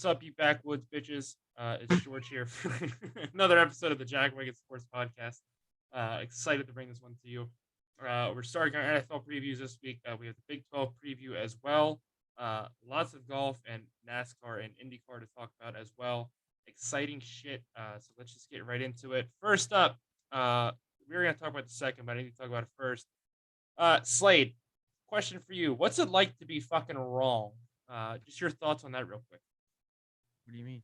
What's up, you backwoods bitches? It's George here for another episode of the Wagon Sports Podcast. Excited to bring this one to you. We're starting our NFL previews this week. We have the Big 12 preview as well. Lots of golf and NASCAR and IndyCar to talk about as well. Exciting shit. So let's just get right into it. First up, we're going to talk about the second, but I need to talk about it first. Slade, question for you. What's it like to be fucking wrong? Just your thoughts on that real quick. What do you mean?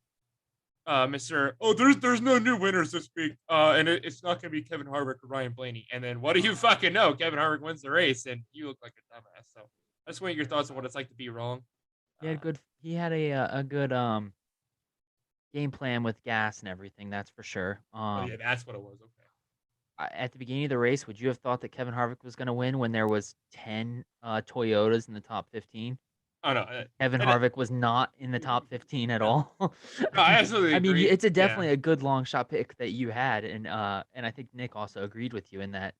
Mr. Oh, there's no new winners this week. And it's not gonna be Kevin Harvick or Ryan Blaney. And then what do you fucking know? Kevin Harvick wins the race, and you look like a dumbass. So I just want your thoughts on what it's like to be wrong. He had good. He had a good game plan with gas and everything. That's for sure. Oh yeah, that's what it was. Okay. At the beginning of the race, would you have thought that Kevin Harvick was going to win when there was 10 Toyotas in the top 15? Oh no, Kevin Harvick was not in the top 15 at all. No, I absolutely I mean, agree. it's definitely a good long shot pick that you had, and I think Nick also agreed with you in that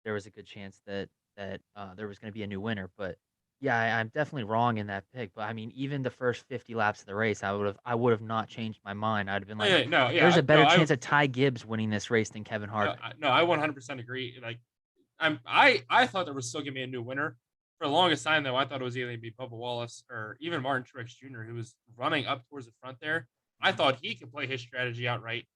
there was a good chance that there was going to be a new winner. But yeah, I'm definitely wrong in that pick. But I mean, even the first 50 laps of the race, I would have not changed my mind. I'd have been like, there's a better chance of Ty Gibbs winning this race than Kevin Harvick. No, I 100% agree. Like, I thought there was still gonna be a new winner. For the longest time, though, I thought it was either going to be Bubba Wallace or even Martin Truex Jr., who was running up towards the front there. I thought he could play his strategy outright.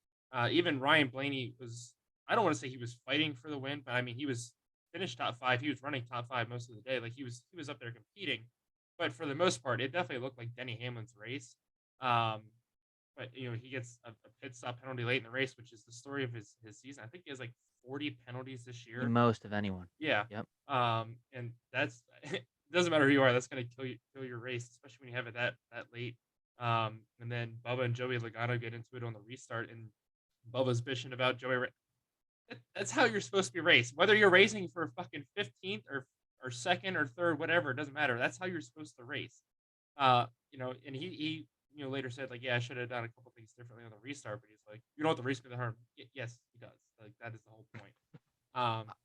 Even Ryan Blaney was, I don't want to say he was fighting for the win, but I mean, he was finished top five. He was running top five most of the day. Like, he was up there competing. But for the most part, it definitely looked like Denny Hamlin's race. But, he gets a pit stop penalty late in the race, which is the story of his season. I think he has like 40 penalties this year. The most of anyone. Yeah. Yep. And that's it doesn't matter who you are, that's gonna kill your race, especially when you have it that late. And then Bubba and Joey Logano get into it on the restart, and Bubba's bitching about Joey. That's how you're supposed to be raced. Whether you're racing for fucking 15th or second or third, whatever, it doesn't matter. That's how you're supposed to race. And he later said, like, yeah, I should have done a couple things differently on the restart, but he's like, you don't have to race me that hard. Yes, he does. Like, that is the whole point.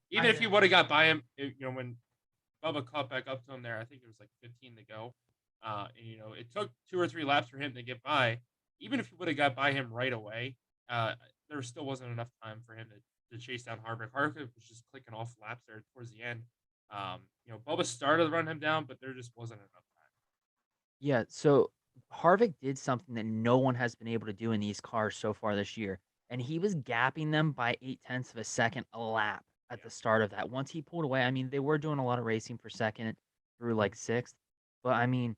Even if he would have got by him, when Bubba caught back up to him there, I think it was like 15 to go. And it took 2 or 3 laps for him to get by. Even if he would have got by him right away, there still wasn't enough time for him to chase down Harvick. Harvick was just clicking off laps there towards the end. Bubba started to run him down, but there just wasn't enough time. Yeah, so Harvick did something that no one has been able to do in these cars so far this year, and he was gapping them by 0.8 of a second a lap at the start of that. Once he pulled away, I mean, they were doing a lot of racing for second through like sixth, but I mean,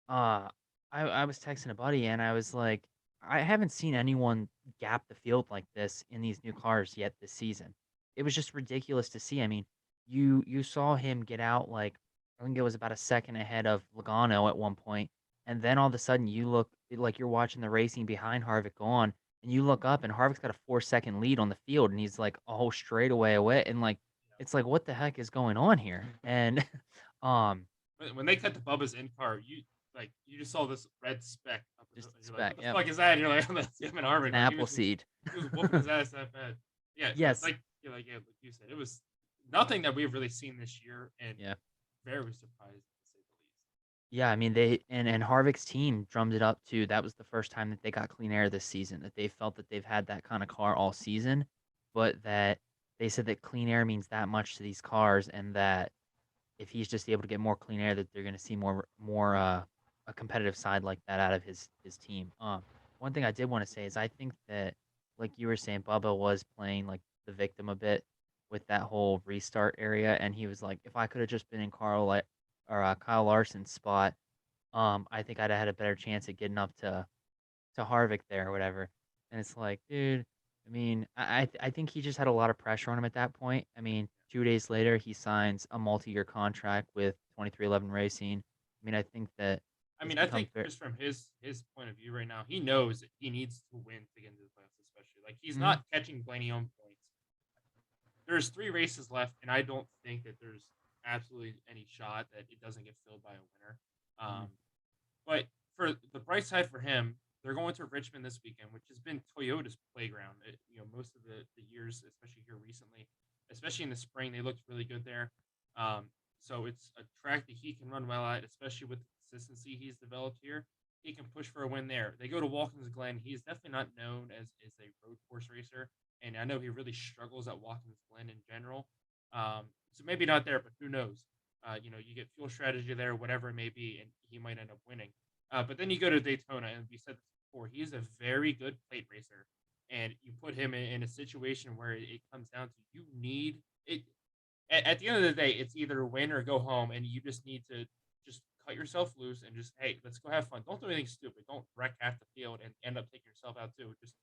I was texting a buddy and I was like, I haven't seen anyone gap the field like this in these new cars yet this season. It was just ridiculous to see. I mean, you saw him get out like I think it was about a second ahead of Logano at one point, and then all of a sudden you look like you're watching the racing behind Harvick go on, and you look up and Harvick's got a 4-second lead on the field, and he's like a whole straightaway away, and like it's like what the heck is going on here? And when they cut to Bubba's in car, you just saw this red speck. Just a speck. Like, what the yep. fuck is that? And you're like, that's him and Harvick. An apple seed. He was whooping his ass that bad. Yeah. Yes. Like you said, it was nothing that we've really seen this year, and very surprised to say the least. Yeah, I mean they and Harvick's team drummed it up too. That was the first time that they got clean air this season. That they felt that they've had that kind of car all season, but that they said that clean air means that much to these cars, and that if he's just able to get more clean air, that they're going to see more a competitive side like that out of his team. One thing I did want to say is I think that, like you were saying, Bubba was playing like the victim a bit with that whole restart area, and he was like, if I could have just been in Kyle Larson's spot, I think I'd have had a better chance at getting up to Harvick there or whatever. And it's like, dude, I mean, I think he just had a lot of pressure on him at that point. I mean, 2 days later, he signs a multi-year contract with 23XI Racing. I mean, I think that. I think just from his point of view right now, he knows that he needs to win to get into the playoffs, especially. Like, he's not catching Blaney on points. There's 3 races left, and I don't think that there's absolutely any shot that it doesn't get filled by a winner. But for the bright side for him, they're going to Richmond this weekend, which has been Toyota's playground. Most of the years, especially here recently, especially in the spring, they looked really good there. So it's a track that he can run well at, especially with the consistency he's developed here. he can push for a win there. They go to Watkins Glen. He's definitely not known as a road course racer, and I know he really struggles at Watkins Glen in general. So maybe not there, but who knows? You get fuel strategy there, whatever it may be, and he might end up winning. But then you go to Daytona, and we said this before, he's a very good plate racer, and you put him in a situation where it comes down to you need it. At the end of the day, it's either win or go home, and you just need to just cut yourself loose and just, hey, let's go have fun. Don't do anything stupid. Don't wreck half the field and end up taking yourself out too. Just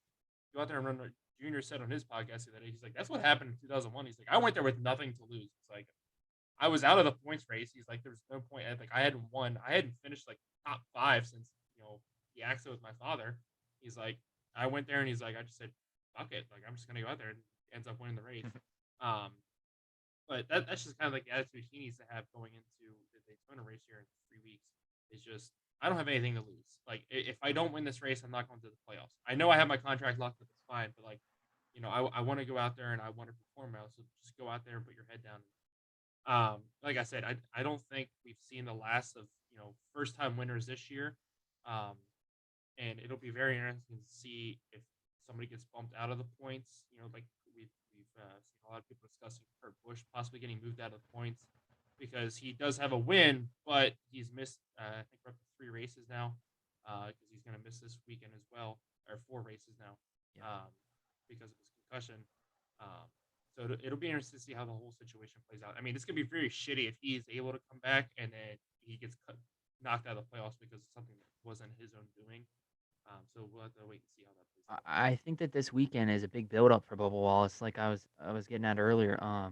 go out there and run. Junior said on his podcast the other day, he's like, that's what happened in 2001. He's like, I went there with nothing to lose. It's like I was out of the points race. He's like, there's no point. Like I hadn't won. I hadn't finished like top 5 since the accident with my father. He's like, I went there and he's like, I just said, fuck it. Like I'm just gonna go out there and ends up winning the race. um, but that's just kind of like the attitude he needs to have going into the Daytona race here in 3 weeks. It's just I don't have anything to lose. Like if I don't win this race, I'm not going to the playoffs. I know I have my contract locked up. It's fine, but like I want to go out there and I want to perform well. So just go out there and put your head down. Like I said, I don't think we've seen the last of first time winners this year. Um, and it'll be very interesting to see if somebody gets bumped out of the points. Like we've seen a lot of people discussing Kurt Busch possibly getting moved out of the points because he does have a win, but he's missed I think we're up to 3 races now because he's going to miss this weekend as well, or 4 races now because of his concussion. Um, so it'll be interesting to see how the whole situation plays out. I mean, this could be very shitty if he's able to come back and then he gets knocked out of the playoffs because of something that wasn't his own doing. So we'll have to wait and see how that plays out. I think that this weekend is a big build-up for Bubba Wallace, like I was getting at earlier. I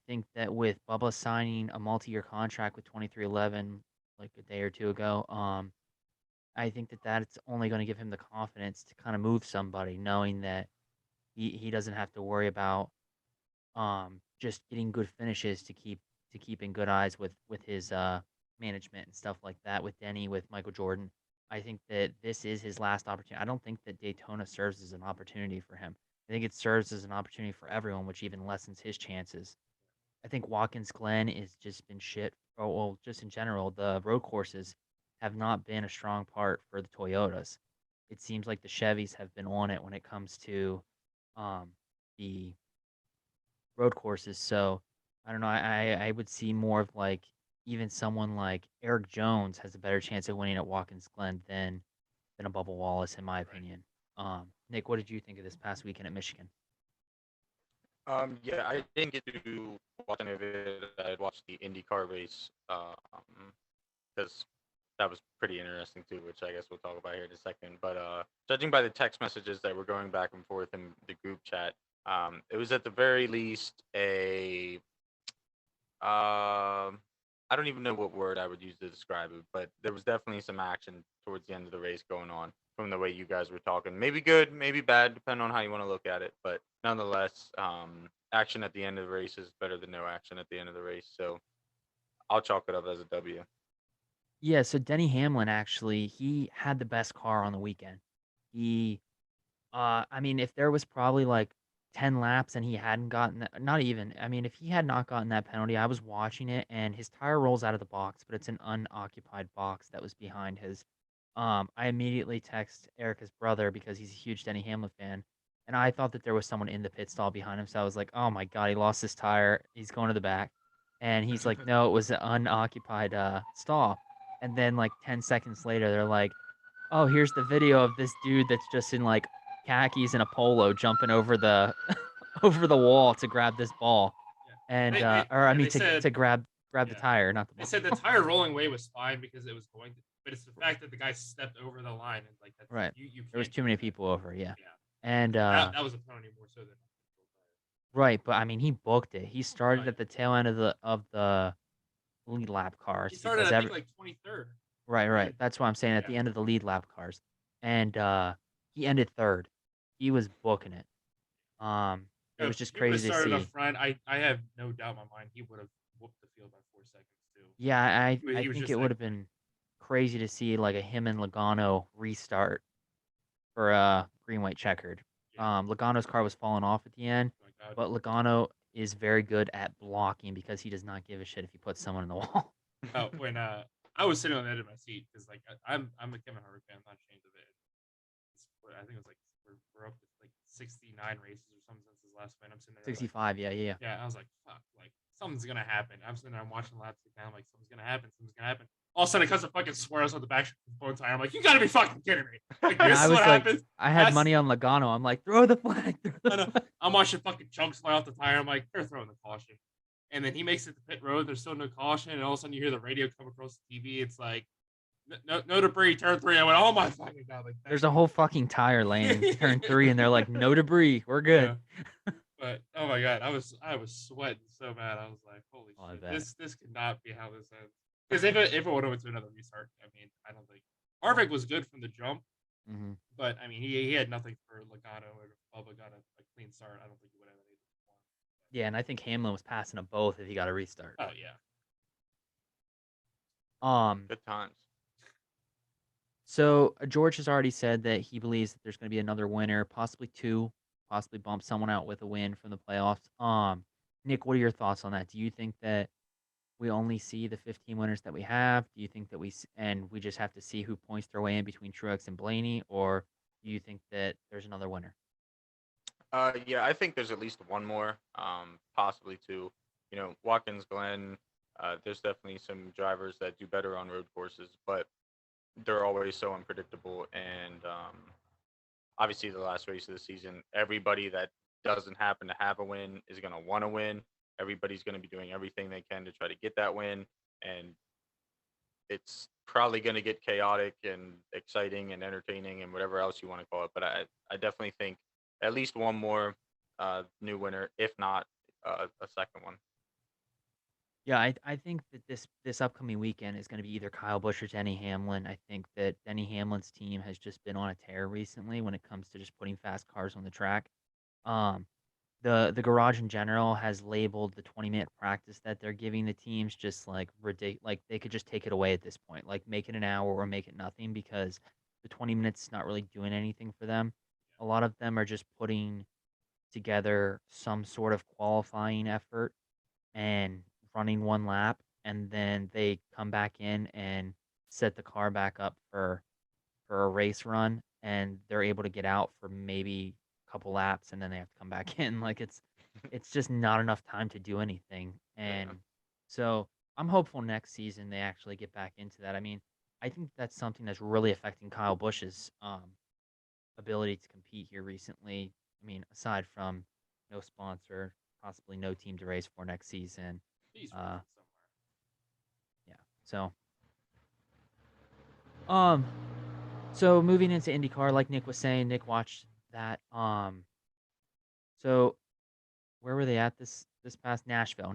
think that with Bubba signing a multi-year contract with 2311 like a day or two ago, I think that that's only going to give him the confidence to kind of move somebody, knowing that he doesn't have to worry about just getting good finishes to keep in good eyes with his management and stuff like that, with Denny, with Michael Jordan. I think that this is his last opportunity. I don't think that Daytona serves as an opportunity for him. I think it serves as an opportunity for everyone, which even lessens his chances. I think Watkins Glen has just been shit. Oh, well, just in general, the road courses have not been a strong part for the Toyotas. It seems like the Chevys have been on it when it comes to um, the road courses. So I don't know. I would see more of like even someone like Eric Jones has a better chance of winning at Watkins Glen than a Bubba Wallace, in my Right. opinion. Nick, what did you think of this past weekend at Michigan? Yeah, I didn't get to watch any of it. I watched the IndyCar race because that was pretty interesting too, which I guess we'll talk about here in a second. But judging by the text messages that were going back and forth in the group chat, it was at the very least a I don't even know what word I would use to describe it, but there was definitely some action towards the end of the race going on from the way you guys were talking. Maybe good, maybe bad, depending on how you want to look at it. But nonetheless, action at the end of the race is better than no action at the end of the race. So I'll chalk it up as a W. Yeah, so Denny Hamlin actually, he had the best car on the weekend. He I mean, if there was probably like 10 laps and he hadn't gotten that, not even, I mean, if he had not gotten that penalty, I was watching it and his tire rolls out of the box, but it's an unoccupied box that was behind his. I immediately text Erica's brother because he's a huge Denny Hamlin fan. And I thought that there was someone in the pit stall behind him. So I was like, oh my God, he lost his tire. He's going to the back. And he's like, no, it was an unoccupied stall. And then like 10 seconds later, they're like, oh, here's the video of this dude that's just in like khakis and a polo jumping over the over the wall to grab this ball, Yeah. and They or I yeah mean they said to grab the yeah tire, not the they ball. said the tire rolling away was fine because it was going to, but it's the fact that the guy stepped over the line and like that's Right, you there was can't too do many that. people over, yeah, Yeah, and that was a penalty more so than a control right, but I mean he booked it. He tire. Oh started yeah, at the tail end of the lead lap he cars started because I think every like 23rd. right, And that's what I'm saying at yeah, the end of the lead lap cars, and he ended third. He was booking it. It was if just he would have crazy to started up see. front, I have no doubt in my mind he would have whooped the field by 4 seconds too. Yeah, I He was think just it would that have quick. been crazy to see like a him and Logano restart for green white checkered. Yeah, Logano's car was falling off at the end, like that would but be crazy. Logano is very good at blocking because he does not give a shit if he puts someone in the wall. When I was sitting on the edge of my seat because like I'm a Kevin Harvick fan. I'm not ashamed of it. I think it was like we're up to like 69 races or something since his last win. I'm sitting there 65, like, yeah. yeah. I was like, fuck, like something's gonna happen. I'm sitting there, I'm watching laps down, like something's gonna happen. All of a sudden, it comes a fucking swears on the back phone tire. I'm like, you gotta be fucking kidding me! Like this is what happens. I had money on Logano. I'm like, throw the flag. I'm watching fucking chunks fly off the tire. I'm like, they're throwing the caution. And then he makes it to pit road. There's still no caution, and all of a sudden you hear the radio come across the TV. It's like, no debris, turn 3. I went, oh my fucking god! Like there's a whole fucking tire lane in turn 3, and they're like, no debris, we're good. Yeah. But oh my god, I was sweating so bad. I was like, holy shit, this could not be how this ends. Because if it would have went to another restart, I mean, I don't think Harvick was good from the jump, but I mean, he had nothing for Logano or Bubba got a clean start. I don't think he would have anything. Yeah, and I think Hamlin was passing them both if he got a restart. Oh yeah. Good times. So George has already said that he believes that there's going to be another winner, possibly 2, possibly bump someone out with a win from the playoffs. Nick, what are your thoughts on that? Do you think that we only see the 15 winners that we have? Do you think that we just have to see who points their way in between Truex and Blaney, or do you think that there's another winner? Yeah, I think there's at least one more, possibly 2. You know, Watkins, Glenn. There's definitely some drivers that do better on road courses, but they're always so unpredictable. And obviously, the last race of the season, everybody that doesn't happen to have a win is going to want to win. Everybody's going to be doing everything they can to try to get that win, and it's probably going to get chaotic and exciting and entertaining and whatever else you want to call it. But I definitely think at least one more new winner, if not a second one. Yeah, I think that this upcoming weekend is going to be either Kyle Busch or Denny Hamlin. I think that Denny Hamlin's team has just been on a tear recently when it comes to just putting fast cars on the track. The garage in general has labeled the 20-minute practice that they're giving the teams just like ridiculous. Like they could just take it away at this point, like make it an hour or make it nothing, because the 20 minutes is not really doing anything for them. A lot of them are just putting together some sort of qualifying effort and running one lap, and then they come back in and set the car back up for a race run, and they're able to get out for maybe a couple laps, and then they have to come back in. Like it's just not enough time to do anything. And so I'm hopeful next season they actually get back into that. I mean, I think that's something that's really affecting Kyle Busch's ability to compete here recently. I mean, aside from no sponsor, possibly no team to race for next season. He's somewhere. Yeah. So moving into IndyCar, like Nick was saying, Nick watched that. So where were they at this past Nashville,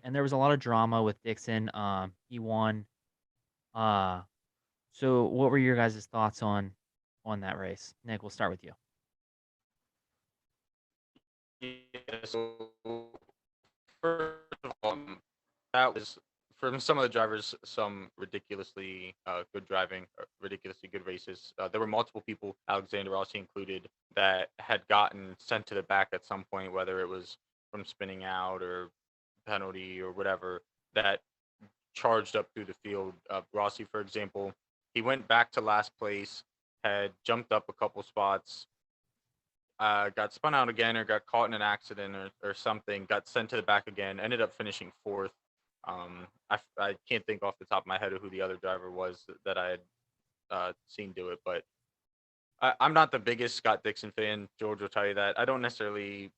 and there was a lot of drama with Dixon. He won. So what were your guys' thoughts on that race? Nick, we'll start with you. Yeah, so first of all, that was from some of the drivers, some ridiculously good driving, ridiculously good races. There were multiple people, Alexander Rossi included, that had gotten sent to the back at some point, whether it was from spinning out or penalty or whatever, that charged up through the field. Rossi, for example, he went back to last place, had jumped up a couple spots, got spun out again or got caught in an accident or something, got sent to the back again, ended up finishing 4th. I can't think off the top of my head of who the other driver was that I had seen do it, but I'm not the biggest Scott Dixon fan. George will tell you that. I don't necessarily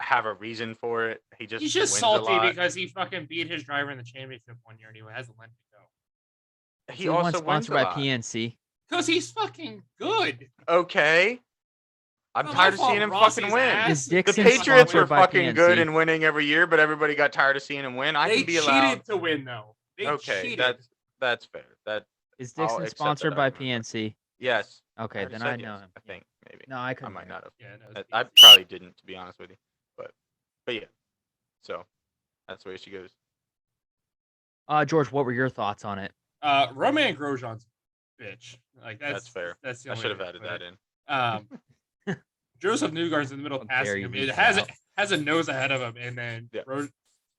have a reason for it. He's just wins salty because he fucking beat his driver in the championship one year and he hasn't let it go. He also sponsored by PNC. Because he's fucking good. Okay. I'm tired of seeing him fucking win. The Patriots were fucking good and winning every year, but everybody got tired of seeing him win. They can be allowed. They cheated to win, though. That's fair. Is Dixon sponsored by PNC? Yes. Okay, then I know him. I think maybe. No, I couldn't. I might not have. Yeah, no, I probably didn't, to be honest with you. But yeah. So that's the way she goes. George, what were your thoughts on it? Romain Grosjean's bitch. Like that's fair. That's the I only should have added that in. Joseph Newgarden's in the middle passing him. It has a nose ahead of him, and then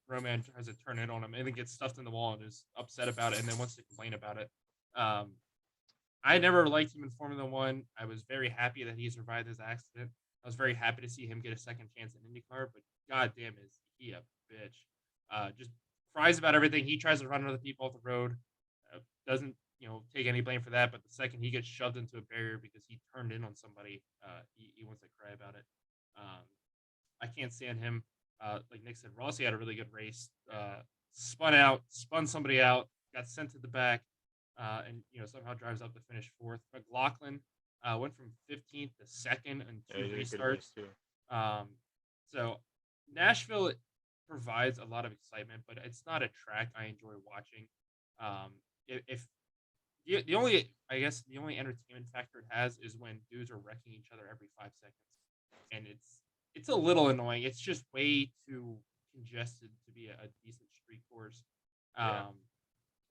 Roman tries to turn it on him and then gets stuffed in the wall and is upset about it and then wants to complain about it. I never liked him in Formula One. I was very happy that he survived his accident. I was very happy to see him get a second chance in IndyCar, but goddamn is he a bitch. Just cries about everything. He tries to run other people off the road. Doesn't take any blame for that, but the second he gets shoved into a barrier because he turned in on somebody, he wants to cry about it. I can't stand him. Like Nick said, Rossi had a really good race. Spun somebody out, got sent to the back, and somehow drives up to finish fourth. McLaughlin went from 15th to second in two restarts. So Nashville provides a lot of excitement, but it's not a track I enjoy watching. If the only entertainment factor it has is when dudes are wrecking each other every 5 seconds, and it's a little annoying. It's just way too congested to be a decent street course.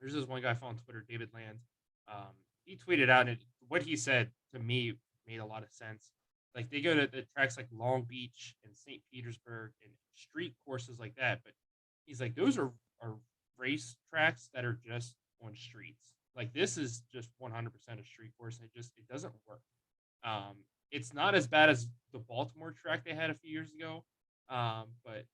There's this one guy I follow on Twitter, David Land. He tweeted out, and what he said to me made a lot of sense. Like, they go to the tracks like Long Beach and St. Petersburg and street courses like that, but he's like, those are race tracks that are just on streets. Like, this is just 100% a street course. It doesn't work. It's not as bad as the Baltimore track they had a few years ago, but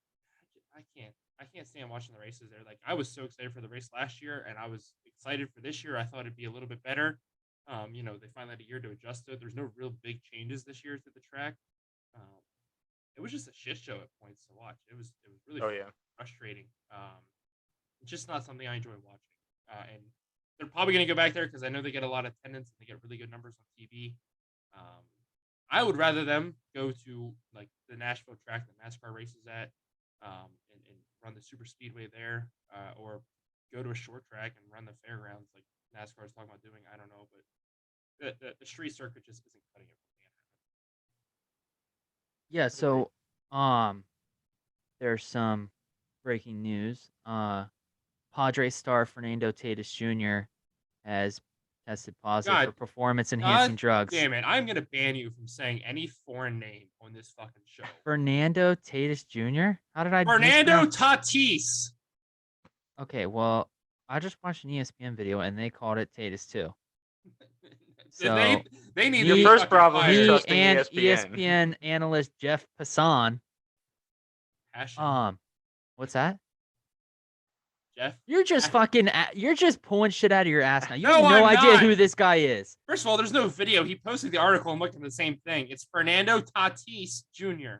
I can't stand watching the races there. Like, I was so excited for the race last year, and I was excited for this year. I thought it'd be a little bit better. They finally had a year to adjust to it. There's no real big changes this year to the track. It was just a shit show at points to watch. It was really frustrating. It's just not something I enjoy watching. And they're probably going to go back there because I know they get a lot of attendance and they get really good numbers on TV. I would rather them go to like the Nashville track that Nascar races at, and run the super speedway there, or go to a short track and run the fairgrounds like NASCAR is talking about doing. I don't know, but the street circuit just isn't cutting it for me. Yeah, so there's some breaking news. Padres star Fernando Tatis Jr. has tested positive for performance-enhancing drugs. Damn it, I'm going to ban you from saying any foreign name on this fucking show. Fernando Tatis Jr.? How did I Fernando Tatis! Okay, well, I just watched an ESPN video, and they called it Tatis, too. So they need your first problem is trusting and ESPN. ESPN analyst Jeff Passan. What's that? Jeff, you're just pulling shit out of your ass now. You No, have no I'm idea not. who this guy is. First of all, there's no video. He posted the article and looked at the same thing. It's Fernando Tatis Jr.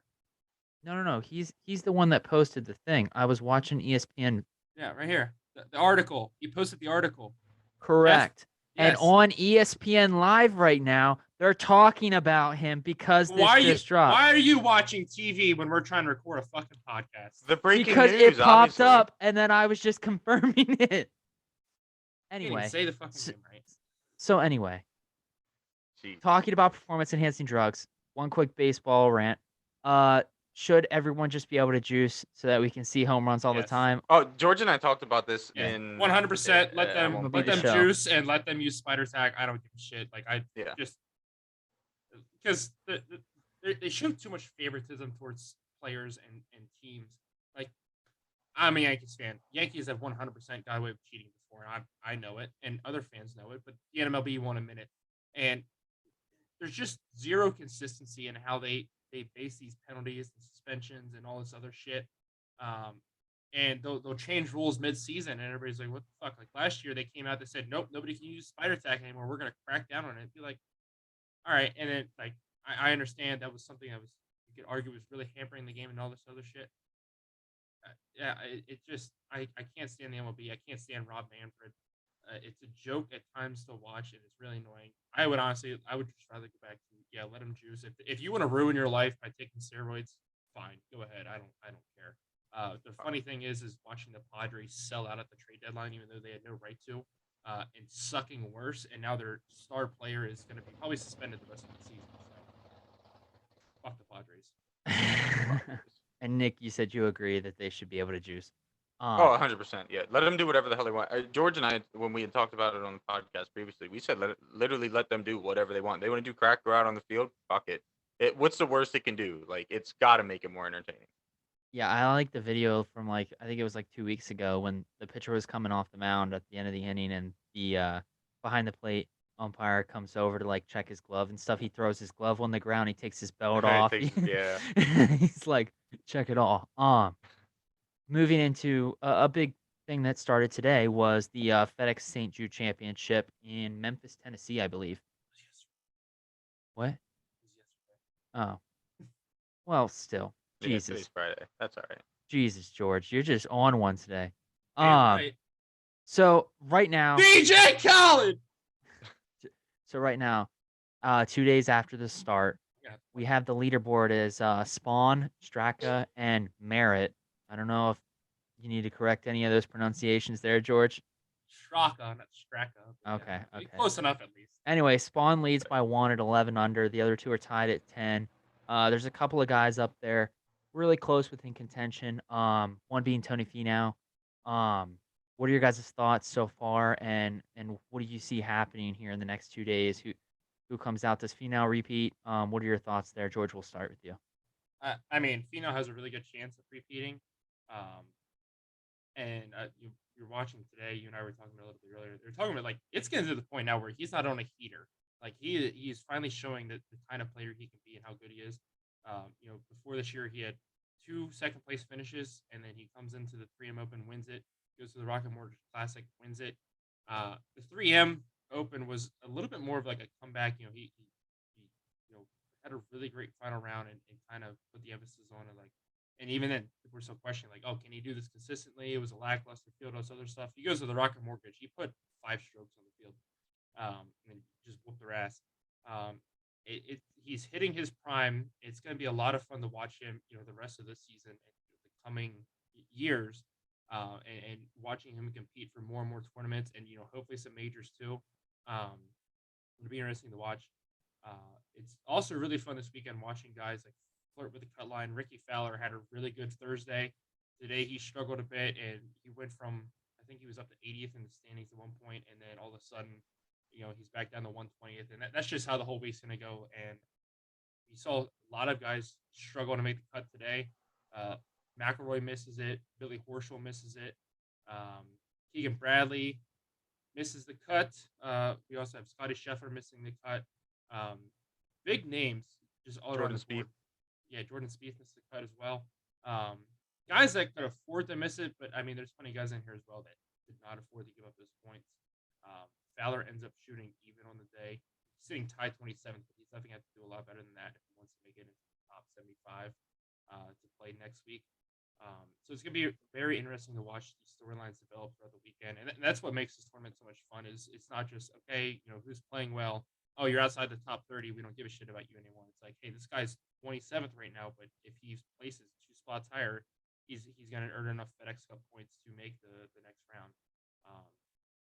No. He's the one that posted the thing. I was watching ESPN. Yeah, right here. The article. He posted the article. Correct. Yes. And on ESPN Live right now, they're talking about him because this just dropped. Why are you watching TV when we're trying to record a fucking podcast? The breaking because news, it popped obviously. up, and then I was just confirming it. Anyway, say the fucking name right. So anyway, talking about performance-enhancing drugs. One quick baseball rant. Should everyone just be able to juice so that we can see home runs all the time? Oh, George and I talked about this in 100%. Let them juice and let them use spider tag. I don't give a shit. Like just because they show too much favoritism towards players and teams. Like, I'm a Yankees fan. Yankees have 100% got away with cheating before, and I know it, and other fans know it. But the NMLB won a minute, and there's just zero consistency in how they base these penalties and suspensions and all this other shit. And they'll change rules mid-season, and everybody's like, what the fuck? Like, last year they came out, they said, nope, nobody can use spider tag anymore. We're going to crack down on it. Be like, all right. And then, like, I understand that was something that you could argue was really hampering the game and all this other shit. It just, I can't stand the MLB. I can't stand Rob Manfred. It's a joke at times to watch, and it's really annoying. I would just rather go back to, let him juice. If you want to ruin your life by taking steroids, fine, go ahead. I don't care. The funny thing is watching the Padres sell out at the trade deadline, even though they had no right to, and sucking worse. And now their star player is going to be probably suspended the rest of the season. So, fuck the Padres. And Nick, you said you agree that they should be able to juice. 100%. Yeah, let them do whatever the hell they want. George and I, when we had talked about it on the podcast previously, we said literally let them do whatever they want. They want to do crack, go out on the field, fuck it. What's the worst it can do? Like, it's got to make it more entertaining. Yeah, I like the video from like I think it was like 2 weeks ago when the pitcher was coming off the mound at the end of the inning and the behind the plate umpire comes over to like check his glove and stuff. He throws his glove on the ground. He takes his belt It off. takes, yeah. He's like, check it all. Moving into a big thing that started today was the FedEx St. Jude Championship in Memphis, Tennessee, I believe. What? It was yesterday. Oh, well, still, Yeah, today's Jesus, Friday. That's all right. Jesus, George, you're just on one today. Damn Um, right. so right now, DJ Khaled. so right now, 2 days after the start, Yeah, we have the leaderboard as Spawn, Straka, and Merritt. I don't know if you need to correct any of those pronunciations there, George. Straka, not Straka. But Okay, yeah, okay. close enough at least. Anyway, Spawn leads by 1 at 11 under. The other two are tied at 10. There's a couple of guys up there really close within contention. One being Tony Finau. What are your guys' thoughts so far, and what do you see happening here in the next 2 days? Who comes out? Does Finau repeat? What are your thoughts there, George? We'll start with you. I mean, Finau has a really good chance of repeating. Um, and you're watching today. You and I were talking about a little bit earlier. They're talking about like it's getting to the point now where he's not on a heater. Like he's finally showing that the kind of player he can be and how good he is. Before this year he had 2 second place finishes, and then he comes into the 3M Open, wins it, goes to the Rocket Mortgage Classic, wins it. The 3M Open was a little bit more of like a comeback. He had a really great final round and kind of put the emphasis on it. Like, and even then, people were still questioning, like, oh, can he do this consistently? It was a lackluster field, all this other stuff. He goes to the Rocket Mortgage. He put 5 strokes on the field, and just whooped their ass. He's hitting his prime. It's going to be a lot of fun to watch him, the rest of the season and the coming years, and watching him compete for more and more tournaments, and hopefully some majors too. It'll be interesting to watch. It's also really fun this weekend watching guys like flirt with the cut line. Ricky Fowler had a really good Thursday. Today he struggled a bit, and he went from, I think he was up to 80th in the standings at one point, and then all of a sudden, he's back down to 120th, and that's just how the whole week's gonna go. And we saw a lot of guys struggle to make the cut today. McElroy misses it. Billy Horschel misses it. Keegan Bradley misses the cut. We also have Scotty Scheffler missing the cut. Big names just all around Jordan the board. Spieth. Yeah, Jordan Spieth missed the cut as well. Guys that could afford to miss it, but I mean, there's plenty of guys in here as well that did not afford to give up those points. Fowler ends up shooting even on the day. He's sitting tied 27th, but he's definitely got to do a lot better than that if he wants to make it into the top 75 to play next week. So it's gonna be very interesting to watch these storylines develop throughout the weekend, and that's what makes this tournament so much fun. Is it's not just okay, who's playing well. Oh, you're outside the top 30. We don't give a shit about you anymore. It's like, hey, this guy's 27th right now, but if he places 2 spots higher, he's gonna earn enough FedEx Cup points to make the next round. Um,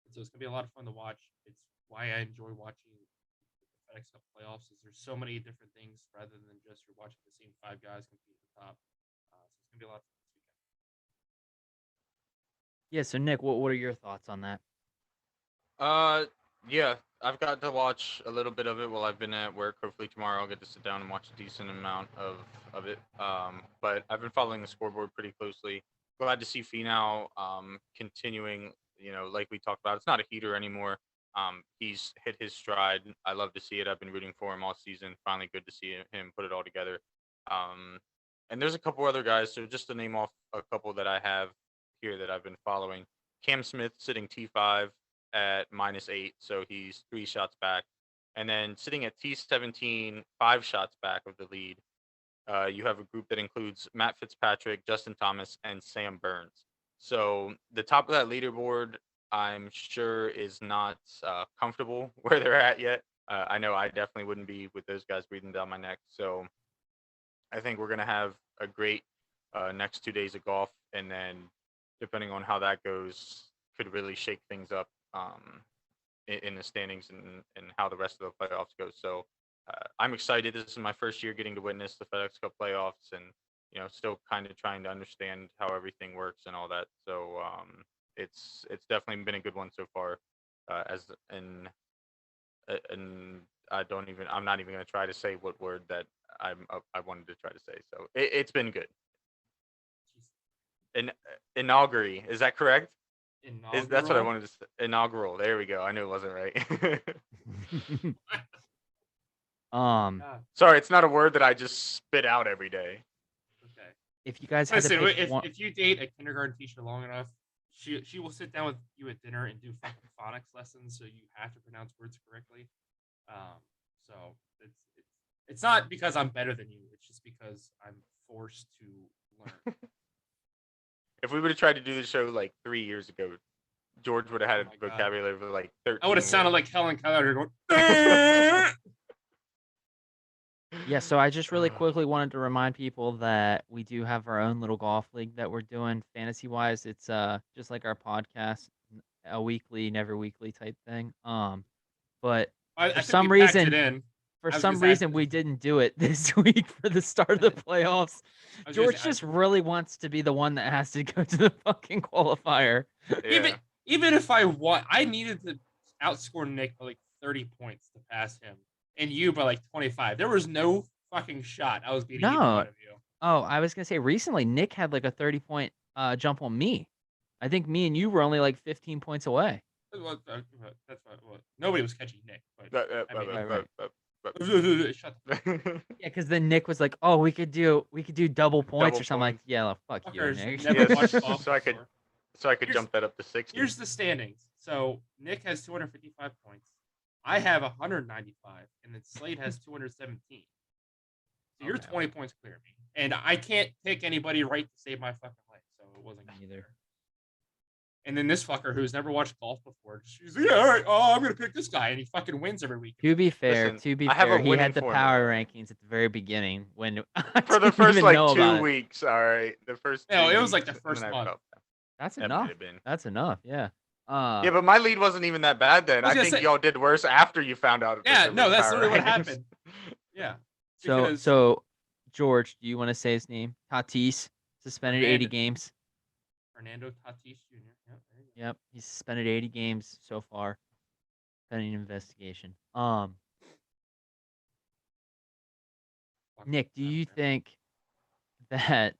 and so it's gonna be a lot of fun to watch. It's why I enjoy watching the FedEx Cup playoffs. Is there's so many different things rather than just you're watching the same 5 guys compete at the top. So it's gonna be a lot of fun this weekend. Yeah. So Nick, what are your thoughts on that? Uh, yeah, I've got to watch a little bit of it while I've been at work. Hopefully tomorrow I'll get to sit down and watch a decent amount of it. But I've been following the scoreboard pretty closely. Glad to see Finau continuing. Like we talked about, it's not a heater anymore. He's hit his stride. I love to see it. I've been rooting for him all season. Finally, good to see him put it all together. And there's a couple other guys. So just to name off a couple that I have here that I've been following. Cam Smith sitting T5 at -8, so he's 3 shots back. And then sitting at T17, 5 shots back of the lead, you have a group that includes Matt Fitzpatrick, Justin Thomas, and Sam Burns. So the top of that leaderboard, I'm sure, is not comfortable where they're at yet. I know I definitely wouldn't be with those guys breathing down my neck. So I think we're going to have a great next 2 days of golf. And then depending on how that goes, could really shake things up in the standings and how the rest of the playoffs go. So I'm excited. This is my first year getting to witness the FedEx Cup playoffs, and still kind of trying to understand how everything works and all that. So it's definitely been a good one so far. And I'm not even going to try to say what word that I wanted to try to say. So it's been good. Inaugurate. Is that correct? That's what I Inaugural? wanted to say. Inaugural. There we go. I knew it wasn't right. God. Sorry, it's not a word that I just spit out every day. Okay. If you guys had to Listen, pick one, if you date a kindergarten teacher long enough, she will sit down with you at dinner and do fucking phonics lessons, so you have to pronounce words correctly. So it's not because I'm better than you. It's just because I'm forced to learn. If we would have tried to do the show like 3 years ago, George would have had Oh my a vocabulary of like 13. I would have sounded like Helen Keller going. yeah. So I just really quickly wanted to remind people that we do have our own little golf league that we're doing fantasy wise. It's just like our podcast, a weekly, never weekly type thing. But I for think some we packed reason, it in. for I was some gonna say, reason, we didn't do it this week for the start of the playoffs. I was gonna George say, just really wants to be the one that has to go to the fucking qualifier. Yeah. even if I won, I needed to outscore Nick by like 30 points to pass him, and you by like 25. There was no fucking shot I was beating either No. one of you. Oh, I was gonna say recently Nick had like a 30-point jump on me. I think me and you were only like 15 points away. Well, that's what nobody was catching Nick. But I mean, Right. shut the Yeah, because then Nick was like, "Oh, we could do double points Double or something." Like, points. yeah, well, fuck you, fuckers Nick. never Yes, watched golf so I could before. jump that up to 60. Here's the standings. So Nick has 255 points. I have 195, and then Slade has 217. So you're Okay. 20 points clear of me, and I can't pick anybody right to save my fucking life. So it wasn't gonna Either. matter. And then this fucker who's never watched golf before, she's like, yeah, all right, oh, I'm gonna pick this guy, and he fucking wins every week. To be fair, Listen, I have a he winning had the formula. power rankings at the very beginning when I For the didn't first even like know about 2 it. weeks, all right. The first. No, 2 it was like weeks, the first and then I month. felt That's that might enough. have been. That's enough. Yeah. Yeah, but my lead wasn't even that bad then. I was I gonna think say- y'all did worse after you found out. Yeah, there no, was that's power literally what rankings. happened. Yeah. So Because George, do you want to say his name? Tatis suspended 80 Fernando- games. Fernando Tatis Jr. Yep, there you go. Yep, he's suspended 80 games so far, pending investigation. Fucking Nick, do you bastard. think that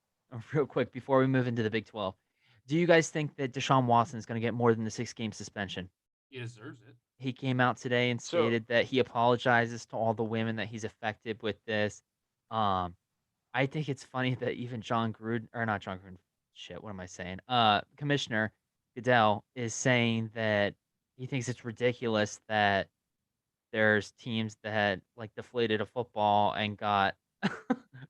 real quick before we move into the Big 12, do you guys think that Deshaun Watson is going to get more than the 6-game suspension? He deserves it. He came out today and So- stated that he apologizes to all the women that he's affected with this. I think it's funny that even John Gruden, or not John Gruden, shit, what am I saying? Commissioner Goodell is saying that he thinks it's ridiculous that there's teams that had like deflated a football and got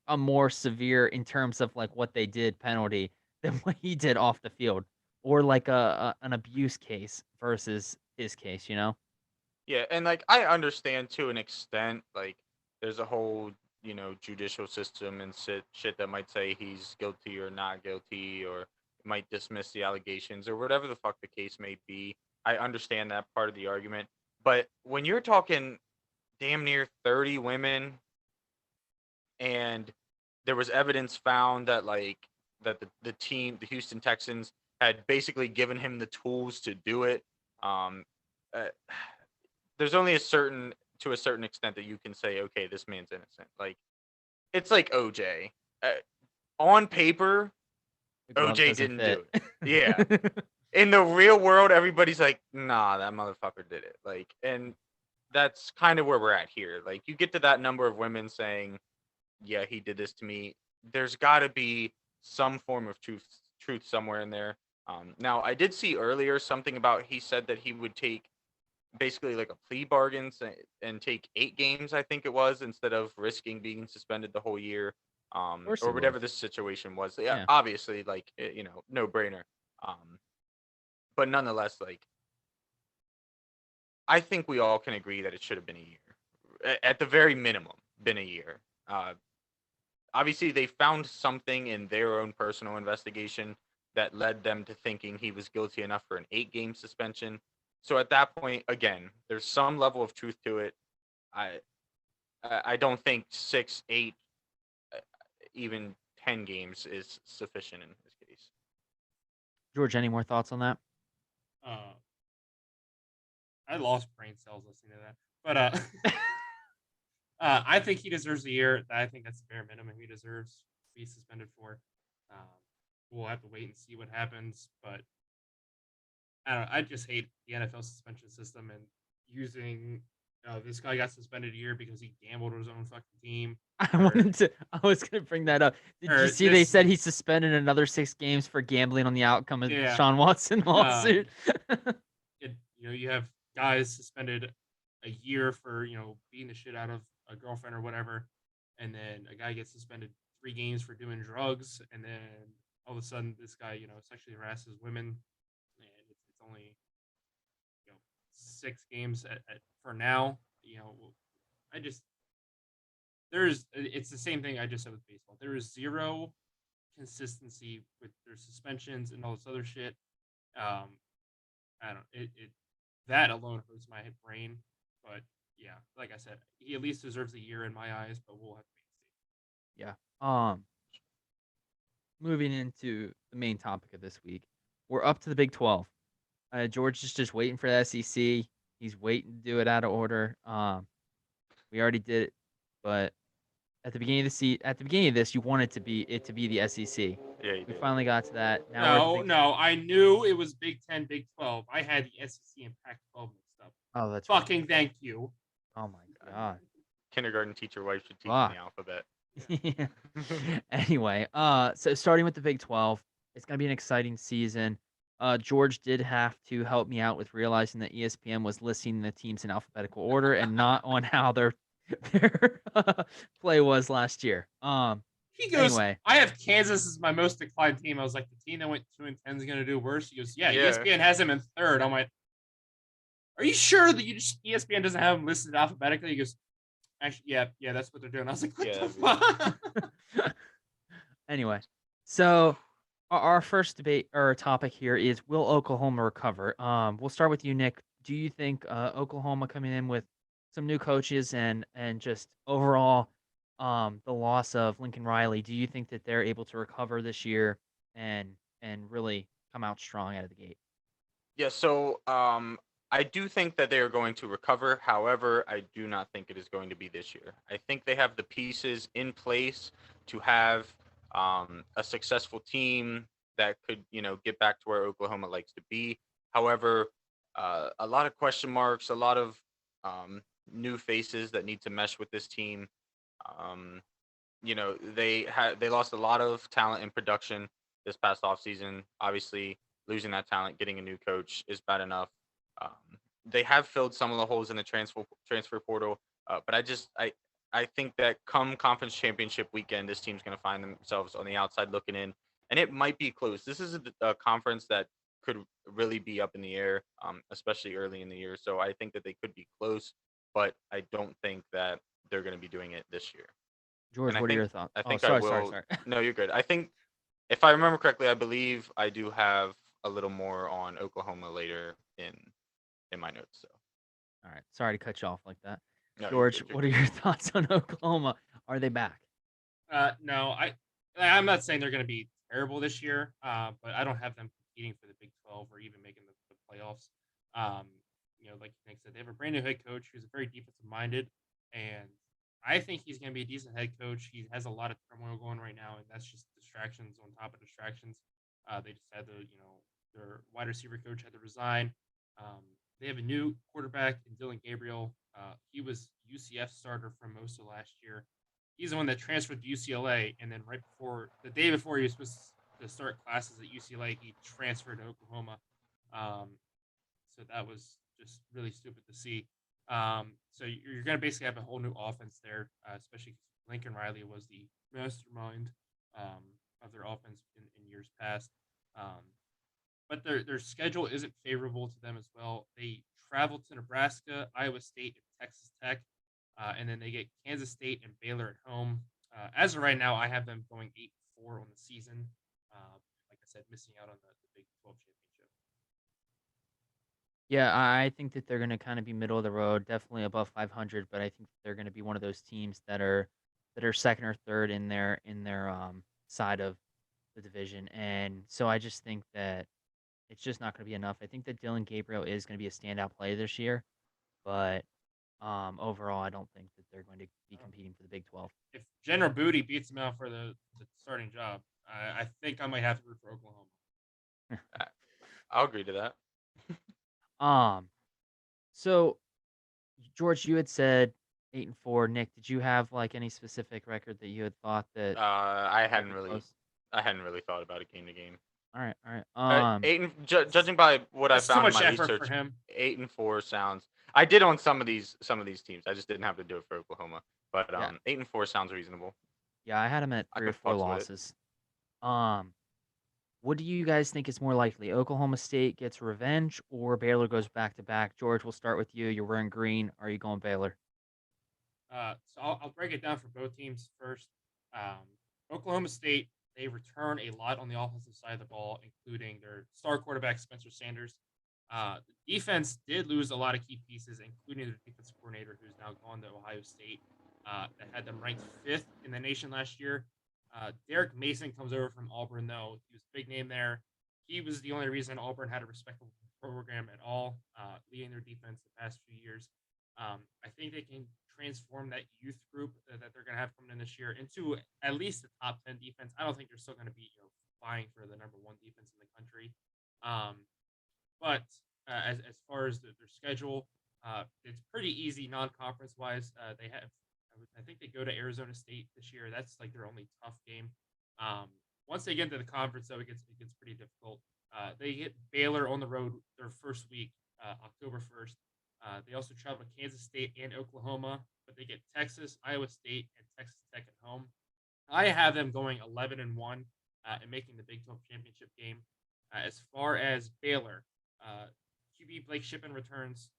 a more severe in terms of like what they did penalty than what he did off the field, or like an abuse case versus his case, you know? Yeah, and like I understand to an extent, like there's a whole, judicial system and shit that might say he's guilty or not guilty or might dismiss the allegations or whatever the fuck the case may be. I understand that part of the argument. But when you're talking damn near 30 women and there was evidence found that the team, the Houston Texans, had basically given him the tools to do it, there's only to a certain extent that you can say, okay, this man's innocent. Like, it's like OJ. On paper, The glove OJ doesn't didn't do fit. it. Yeah. In the real world, everybody's like, nah, that motherfucker did it. Like, and that's kind of where we're at here. Like, you get to that number of women saying, yeah, he did this to me. There's got to be some form of truth somewhere in there. Now, I did see earlier something about he said that he would take basically like a plea bargain and take 8 games, I think it was, instead of risking being suspended the whole year, course or he whatever would. this situation was. Yeah. Obviously, like, no brainer. But nonetheless, like, I think we all can agree that it should have been a year, at the very minimum, been a year. Obviously, they found something in their own personal investigation that led them to thinking he was guilty enough for an 8-game suspension. So at that point, again, there's some level of truth to it. I don't think 6, 8, even 10 games is sufficient in his case. George, any more thoughts on that? I lost brain cells listening to that, but I think he deserves a year. I think that's the bare minimum he deserves to be suspended for. we'll have to wait and see what happens. But I don't know. I just hate the NFL suspension system and using. This guy got suspended a year because he gambled with his own fucking team. I was gonna bring that up. Did you see they said he suspended another 6 games for gambling on the outcome of the Deshaun Watson lawsuit? You have guys suspended a year for beating the shit out of a girlfriend or whatever, and then a guy gets suspended 3 games for doing drugs, and then all of a sudden this guy sexually harasses women, and it's only 6 games for now. I just it's the same thing I just said with baseball. There is zero consistency with their suspensions and all this other shit. I don't it that alone hurts my brain. But yeah, like I said, he at least deserves a year in my eyes, but we'll have to wait and see. Yeah. Moving into the main topic of this week, we're up to the Big 12. George is just waiting for the SEC. He's waiting to do it out of order. We already did it, but at the beginning of this, you wanted to be the SEC. Yeah, you We did. finally got to that. Now No, I knew it was Big 10, Big 12. I had the SEC and Pac-12 mixed up. Oh, that's fucking right. Thank you. Oh my god. Kindergarten teacher wife should teach me the alphabet. Yeah. Anyway, so starting with the Big 12, it's gonna be an exciting season. George did have to help me out with realizing that ESPN was listing the teams in alphabetical order and not on how their play was last year. He goes, anyway, I have Kansas as my most declined team. I was like, the team that went 2-10 is going to do worse. He goes, yeah, ESPN has him in 3rd. I'm like, are you sure that ESPN doesn't have him listed alphabetically? He goes, actually, yeah, that's what they're doing. I was like, what the fuck? Anyway, so our first debate or topic here is, will Oklahoma recover? We'll start with you, Nick. Do you think Oklahoma coming in with some new coaches and just overall the loss of Lincoln Riley, do you think that they're able to recover this year and really come out strong out of the gate? Yeah, so I do think that they are going to recover. However, I do not think it is going to be this year. I think they have the pieces in place to have a successful team that could, get back to where Oklahoma likes to be. However, a lot of question marks, a lot of new faces that need to mesh with this team. They lost a lot of talent in production this past offseason. Obviously, losing that talent, getting a new coach is bad enough. They have filled some of the holes in the transfer portal, but I think that come conference championship weekend, this team's going to find themselves on the outside looking in, and it might be close. This is a conference that could really be up in the air, especially early in the year. So I think that they could be close, but I don't think that they're going to be doing it this year. George, what are your thoughts? I think sorry. No, you're good. I think, if I remember correctly, I believe I do have a little more on Oklahoma later in my notes. So, all right. Sorry to cut you off like that. no, George, what are your thoughts on Oklahoma? Are they back? No, I'm not saying they're going to be terrible this year, but I don't have them competing for the Big 12 or even making the playoffs. Like Nick said, they have a brand new head coach who's very defensive minded, and I think he's going to be a decent head coach. He has a lot of turmoil going right now, and that's just distractions on top of distractions. They just had their wide receiver coach had to resign. They have a new quarterback in Dylan Gabriel. He was UCF starter for most of last year. He's the one that transferred to UCLA, and then the day before he was supposed to start classes at UCLA, he transferred to Oklahoma. So that was just really stupid to see. So you're going to basically have a whole new offense there, especially because Lincoln Riley was the mastermind of their offense in years past. But their schedule isn't favorable to them as well. They travel to Nebraska, Iowa State, and Texas Tech, and then they get Kansas State and Baylor at home. As of right now, I have them going 8-4 on the season. Like I said, missing out on the Big 12 championship. Yeah, I think that they're going to kind of be middle of the road, definitely above 500, but I think they're going to be one of those teams that are second or third in their side of the division. And so I just think that it's just not going to be enough. I think that Dylan Gabriel is going to be a standout player this year, but overall, I don't think that they're going to be competing for the Big 12. If General Booty beats them out for the starting job, I think I might have to root for Oklahoma. I'll agree to that. Um, so George, you had said 8-4. Nick, did you have like any specific record that you had thought that I might hadn't be really, close? I hadn't really thought about it game to game. All right, all right. Judging by what I That's too found in much my effort for research, him. 8-4 sounds. I did on some of these teams. I just didn't have to do it for Oklahoma. But Yeah, 8-4 sounds reasonable. yeah, I had him at I 3 or could 4 fucks with it. losses. Um, what do you guys think is more likely? Oklahoma State gets revenge or Baylor goes back to back? George, we'll start with you. You're wearing green. Are you going Baylor? So I'll break it down for both teams first. Um, Oklahoma State, they return a lot on the offensive side of the ball, including their star quarterback Spencer Sanders. The defense did lose a lot of key pieces, including their defensive coordinator, who's now gone to Ohio State, that had them ranked 5th in the nation last year. Derek Mason comes over from Auburn, though. He was a big name there. He was the only reason Auburn had a respectable program at all, leading their defense the past few years. I think they can transform that youth group that they're going to have coming in this year into at least the top 10 defense. I don't think they're still going to be vying for the number one defense in the country. But as far as their schedule, it's pretty easy non-conference wise. They have, I think they go to Arizona State this year. That's like their only tough game. Once they get into the conference, though, it gets pretty difficult. They hit Baylor on the road their first week, October 1st. They also travel to Kansas State and Oklahoma, but they get Texas, Iowa State, and Texas Tech at home. I have them going 11-1 and making the Big 12 championship game. As far as Baylor, QB Blake Shippen returns.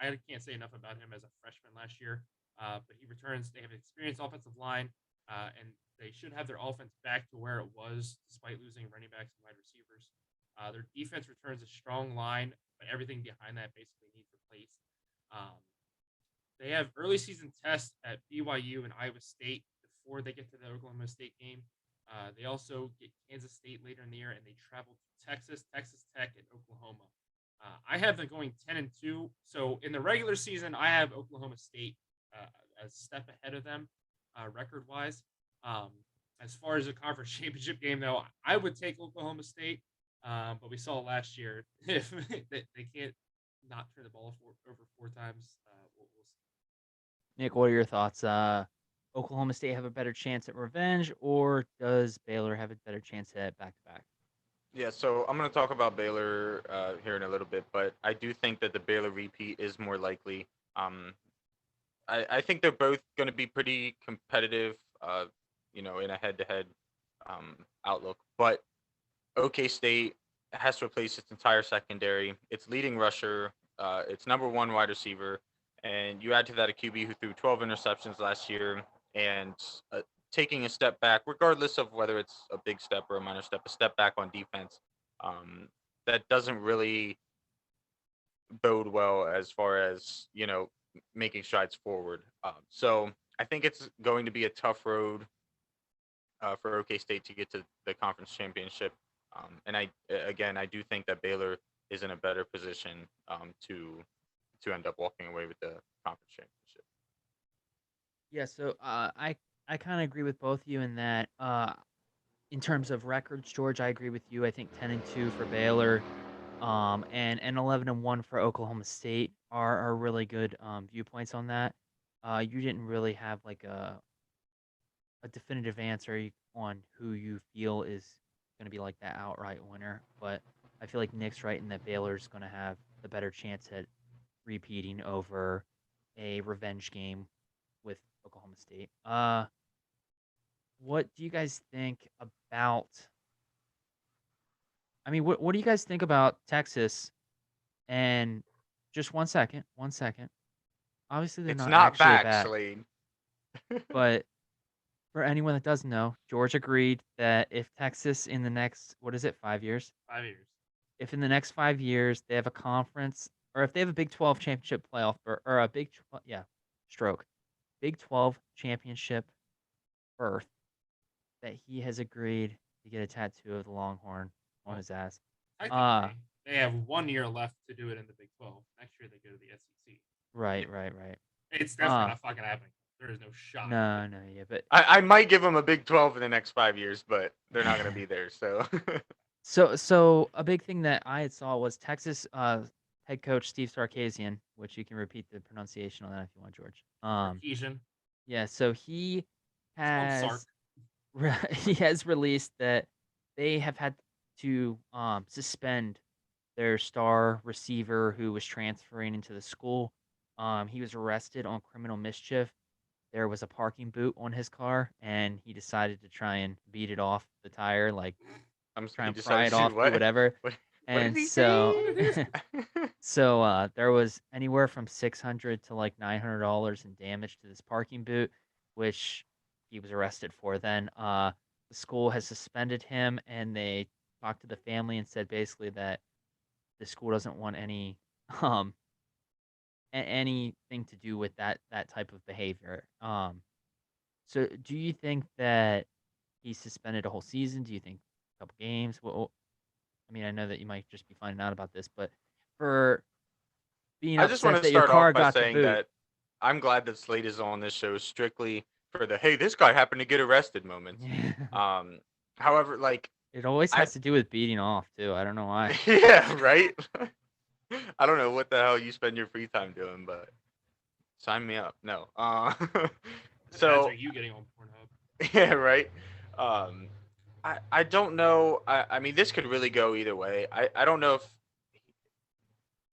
I can't say enough about him as a freshman last year, but he returns. They have an experienced offensive line, and they should have their offense back to where it was, despite losing running backs and wide receivers. Their defense returns a strong line, but everything behind that basically needs replaced. They have early season tests at BYU and Iowa State before they get to the Oklahoma State game. They also get Kansas State later in the year, and they travel to Texas, Texas Tech, and Oklahoma. I have them going 10-2. So in the regular season, I have Oklahoma State a step ahead of them record wise. As far as the conference championship game, though, I would take Oklahoma State. But we saw last year if they can't not turn the ball over 4 times. We'll see. Nick, what are your thoughts? Oklahoma State have a better chance at revenge, or does Baylor have a better chance at back to back? Yeah, so I'm going to talk about Baylor here in a little bit, but I do think that the Baylor repeat is more likely. I think they're both going to be pretty competitive, in a head-to-head outlook. But OK State has to replace its entire secondary, its leading rusher, its number one wide receiver, and you add to that a QB who threw 12 interceptions last year and taking a step back, regardless of whether it's a big step or a minor step, a step back on defense. That doesn't really bode well as far as, making strides forward. So I think it's going to be a tough road for OK State to get to the conference championship. And I do think that Baylor is in a better position to end up walking away with the conference championship. Yeah, so I kind of agree with both of you in that. In terms of records, George, I agree with you. I think 10-2 for Baylor, and 11-1 for Oklahoma State are really good viewpoints on that. You didn't really have like a definitive answer on who you feel is going to be like that outright winner, but I feel like Nick's right in that Baylor's going to have the better chance at repeating over a revenge game with Oklahoma State. What do you guys think about? I mean, what do you guys think about Texas? And just 1 second, 1 second. Obviously, they're It's not not actually a back, bad, Slade. but for anyone that doesn't know, George agreed that if Texas in the next, what is it, 5 years? 5 years. If in the next 5 years they have a conference, or if they have a Big 12 championship playoff, or a Big 12 championship berth, that he has agreed to get a tattoo of the Longhorn on his ass. Technically, they have 1 year left to do it in the Big 12. Next year, they go to the SEC. Right. It's definitely not fucking happening. There is no shot. No, yeah, but I might give him a Big 12 in the next 5 years, but they're not going to be there. So so a big thing that I had saw was Texas head coach Steve Sarkisian, which you can repeat the pronunciation on that if you want, George. Sarkeesian. Yeah, so he It's called Sark. has he has released that they have had to suspend their star receiver who was transferring into the school. He was arrested on criminal mischief. There was a parking boot on his car, and he decided to try and beat it off the tire, like try he and pry decided it to do off, do what? whatever. What did And he so, say? so there was anywhere from $600 to like $900 in damage to this parking boot, which he was arrested for. Then the school has suspended him, and they talked to the family and said basically that the school doesn't want any um anything to do with that type of behavior. So do you think that he's suspended a whole season? Do you think a couple games? Well, I mean, I know that you might just be finding out about this, but for being I just want upset to that your start off car by got the saying boot. that I'm glad that Slade is on this show strictly for the hey, this guy happened to get arrested moments. However, like It always I has to do with beating off too. I don't know why. yeah, right? I don't know what the hell you spend your free time doing, but sign me up. No. What ads So are you getting on Pornhub? yeah, right. Um, I don't know. I mean, this could really go either way. I don't know if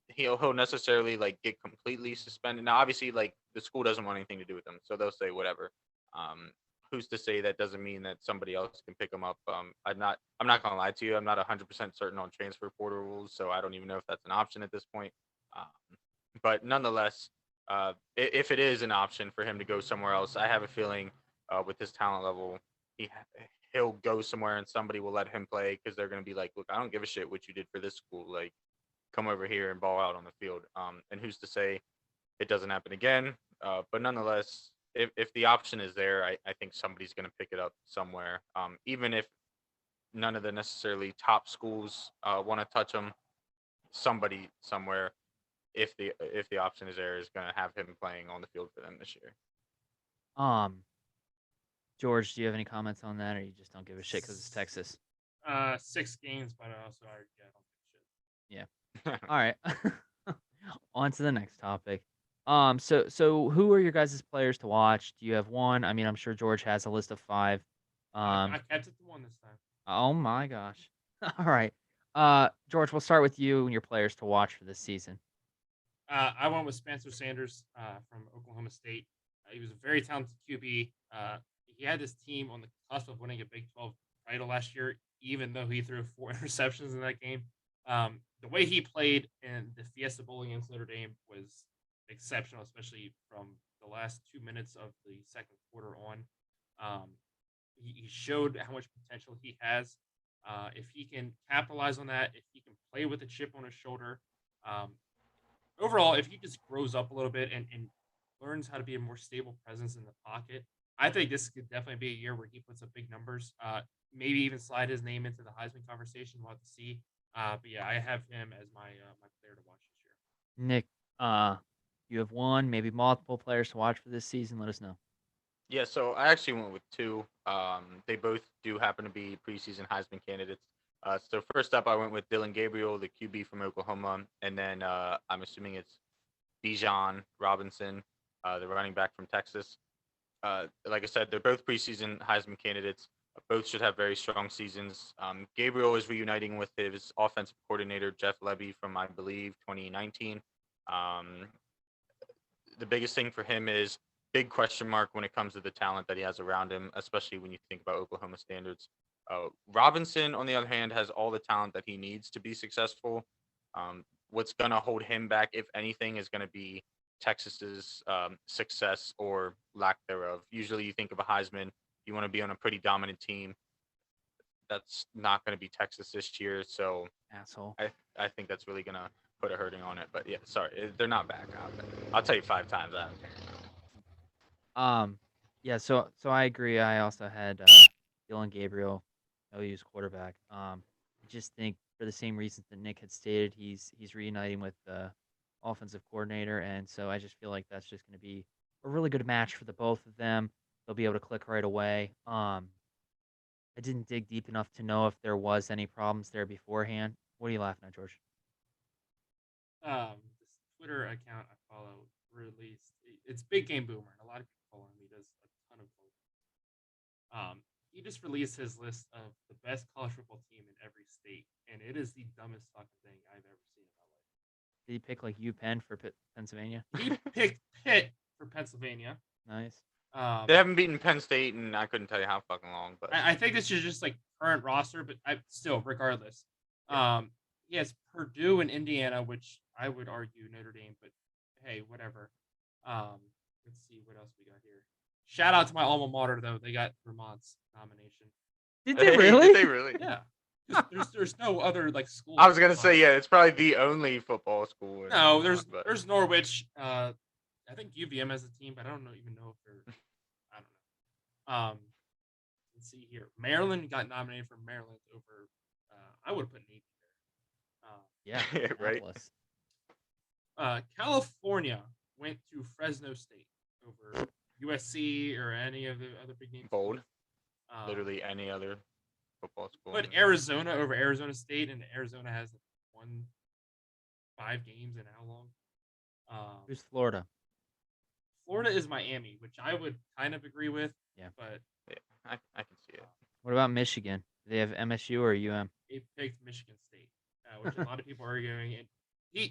he'll necessarily like get completely suspended. Now, obviously, like the school doesn't want anything to do with him, so they'll say whatever. Um, who's to say that doesn't mean that somebody else can pick him up? I'm not gonna lie to you. I'm not 100% certain on transfer portal rules, so I don't even know if that's an option at this point. But nonetheless, if it is an option for him to go somewhere else, I have a feeling with his talent level, he he'll go somewhere and somebody will let him play because they're gonna be like, look, I don't give a shit what you did for this school, like come over here and ball out on the field. And who's to say it doesn't happen again? But nonetheless, if the option is there, I think somebody's going to pick it up somewhere. Even if none of the necessarily top schools want to touch him, somebody somewhere, if the option is there, is going to have him playing on the field for them this year. Um, George, do you have any comments on that, or you just don't give a shit because it's Texas? 6 games, but also I don't give a shit. Yeah. All right. On to the next topic. So who are your guys' players to watch? Do you have one? I mean, I'm sure George has a list of 5. I kept it to 1 this time. Oh my gosh. All right. George, we'll start with you and your players to watch for this season. I went with Spencer Sanders from Oklahoma State. He was a very talented QB. He had this team on the cusp of winning a Big 12 title last year, even though he threw 4 interceptions in that game. The way he played in the Fiesta Bowl against Notre Dame was exceptional, especially from the last 2 minutes of the second quarter on. He showed how much potential he has. If he can capitalize on that, if he can play with a chip on his shoulder, overall, if he just grows up a little bit and learns how to be a more stable presence in the pocket, I think this could definitely be a year where he puts up big numbers. Maybe even slide his name into the Heisman conversation. We'll have to see. But yeah, I have him as my my player to watch this year. Nick, you have one, maybe multiple players to watch for this season. Let us know. Yeah, so I actually went with 2. They both do happen to be preseason Heisman candidates. So first up, I went with Dylan Gabriel, the QB from Oklahoma, and then I'm assuming it's Bijan Robinson, the running back from Texas. Like I said, they're both preseason Heisman candidates. Both should have very strong seasons. Gabriel is reuniting with his offensive coordinator Jeff Lebby from, I believe, 2019. The biggest thing for him is big question mark when it comes to the talent that he has around him, especially when you think about Oklahoma standards. Robinson, on the other hand, has all the talent that he needs to be successful. What's going to hold him back, if anything, is going to be Texas's success or lack thereof. Usually, you think of a Heisman, you want to be on a pretty dominant team. That's not going to be Texas this year, so Asshole. I think that's really going to put a hurting on it. But yeah, sorry, they're not back. I'll tell you 5 times. I don't care. Yeah. So I agree. I also had Dylan Gabriel, OU's quarterback. I just think for the same reasons that Nick had stated, he's reuniting with the offensive coordinator, and so I just feel like that's just going to be a really good match for the both of them. They'll be able to click right away. I didn't dig deep enough to know if there was any problems there beforehand. What are you laughing at, George? This Twitter account I follow released it's Big Game Boomer, and a lot of people follow him. He does a ton of polls. He just released his list of the best college football team in every state, and it is the dumbest fucking thing I've ever seen in my life. Did he pick like UPenn for Pennsylvania? He picked Pitt for Pennsylvania. Nice. They haven't beaten Penn State, and I couldn't tell you how fucking long. But I think this is just like current roster, but still, regardless. Yeah. He has Purdue and Indiana, which I would argue Notre Dame, but hey, whatever. Let's see what else we got here. Shout out to my alma mater though; they got Vermont's nomination. Did they really? Did they really? Yeah, there's no other like school. I was gonna say it's probably the only football school. No, Vermont, but there's Norwich. I think UVM has a team, but I don't even know if they're. I don't know. Let's see here. Maryland got nominated for Maryland over. I would have put Navy there. Yeah, right. California went to Fresno State over USC or any of the other big names. Bold. Literally any other football school. But Arizona over Arizona State, and Arizona has won 5 games in how long? Who's Florida? Florida is Miami, which I would kind of agree with. Yeah. But yeah, I can see it. What about Michigan? Do they have MSU or UM? They picked Michigan State, which a lot of people are arguing. And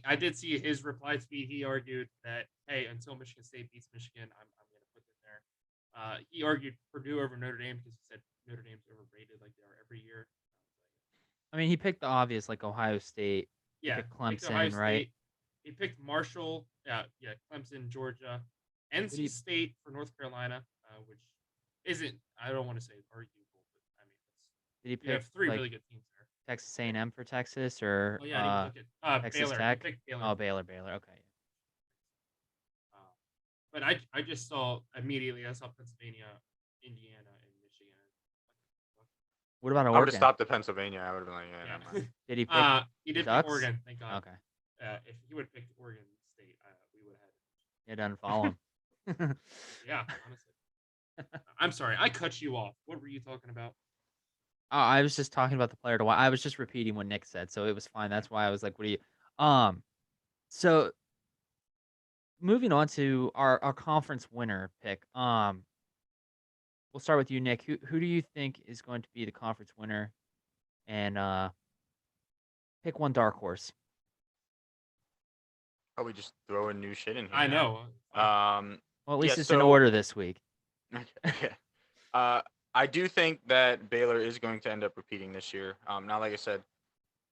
I did see his reply tweet. He argued that, hey, until Michigan State beats Michigan, I'm going to put them there. He argued Purdue over Notre Dame because he said Notre Dame's overrated like they are every year. I mean, he picked the obvious, like Ohio State. Yeah, he picked Clemson, Ohio State. right? He picked Marshall. Yeah, Clemson, Georgia, NC State for North Carolina, which isn't. I don't want to say arguable, but I mean, did he pick? You have 3 like, really good teams there. Texas A&M for Texas, or oh yeah, Texas Baylor. Tech? Baylor. Oh, Baylor. Okay. But I just saw immediately. I saw Pennsylvania, Indiana, and Michigan. What about I would have Oregon? stopped at Pennsylvania. I would have been like, yeah, never mind. Did he pick? He did pick Ducks? Oregon. Thank God. Okay. If he would have picked Oregon State, we would have had. Yeah, done follow him. Yeah, honestly. I'm sorry, I cut you off. What were you talking about? Oh, I was just talking about the player to watch. I was just repeating what Nick said, so it was fine. That's why I was like, "What do you?" So moving on to our conference winner pick. We'll start with you, Nick. Who do you think is going to be the conference winner? And pick one dark horse. Oh, we just throwing new shit in here. I know. Well, at least yeah, it's in order this week. Okay. I do think that Baylor is going to end up repeating this year. Now, like I said,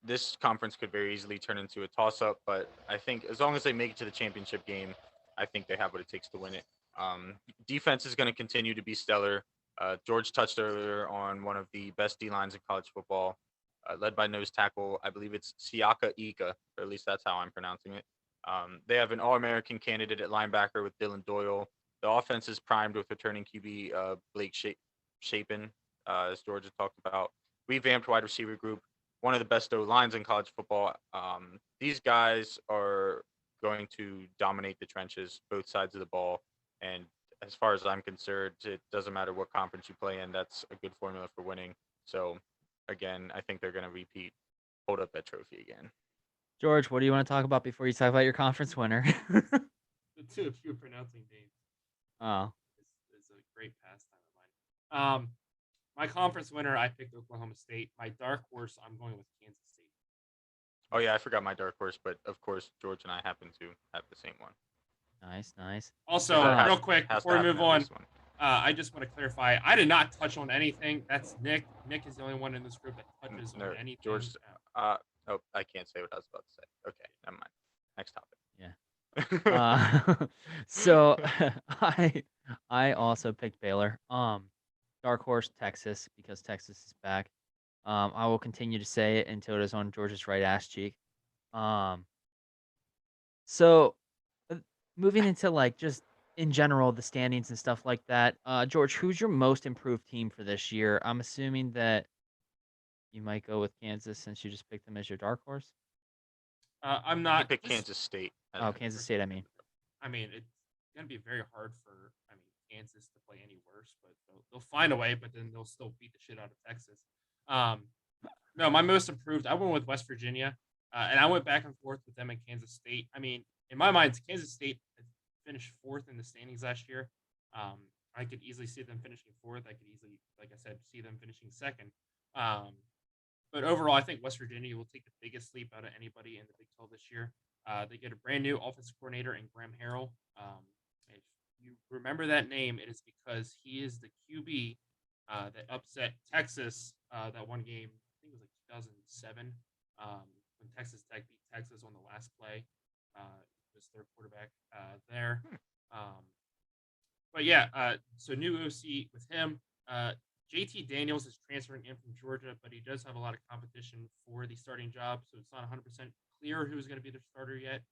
this conference could very easily turn into a toss-up, but I think as long as they make it to the championship game, I think they have what it takes to win it. Defense is going to continue to be stellar. George touched earlier on one of the best D-lines in college football, led by nose tackle. I believe it's Siaka Ika, or at least that's how I'm pronouncing it. They have an All-American candidate at linebacker with Dylan Doyle. The offense is primed with returning QB Blake Shapen, as George had talked about. Revamped wide receiver group, one of the best O-lines in college football. These guys are going to dominate the trenches, both sides of the ball. And as far as I'm concerned, it doesn't matter what conference you play in. That's a good formula for winning. So, again, I think they're going to hold up that trophy again. George, what do you want to talk about before you talk about your conference winner? The two of you pronouncing names. Oh. Is a great pastime of mine. My conference winner, I picked Oklahoma State. My dark horse, I'm going with Kansas State. Oh, yeah, I forgot my dark horse, but of course, George and I happen to have the same one. Nice. Also, real quick, before we move on, I just want to clarify, I did not touch on anything. That's Nick. Nick is the only one in this group that touches on anything. George, I can't say what I was about to say. Okay, never mind. Next topic. Yeah. So I also picked Baylor. Dark horse Texas, because Texas is back. I will continue to say it until it is on George's right ass cheek. So moving into like just in general the standings and stuff like that. George, who's your most improved team for this year? I'm assuming that you might go with Kansas since you just picked them as your dark horse. I'm not. You picked Kansas State. Oh, Kansas State. I mean, it's going to be very hard for, Kansas to play any worse, but they'll find a way, but then they'll still beat the shit out of Texas. No, my most improved, I went with West Virginia, and I went back and forth with them in Kansas State. In my mind, Kansas State finished fourth in the standings last year. I could easily see them finishing fourth. I could easily, like I said, see them finishing second. But overall, I think West Virginia will take the biggest leap out of anybody in the Big 12 this year. They get a brand new offensive coordinator in Graham Harrell. If you remember that name, it is because he is the QB that upset Texas that one game. I think it was like 2007 when Texas Tech beat Texas on the last play. Was their quarterback there. But yeah, so new OC with him. JT Daniels is transferring in from Georgia, but he does have a lot of competition for the starting job, so it's not 100% clear who's going to be their starter yet.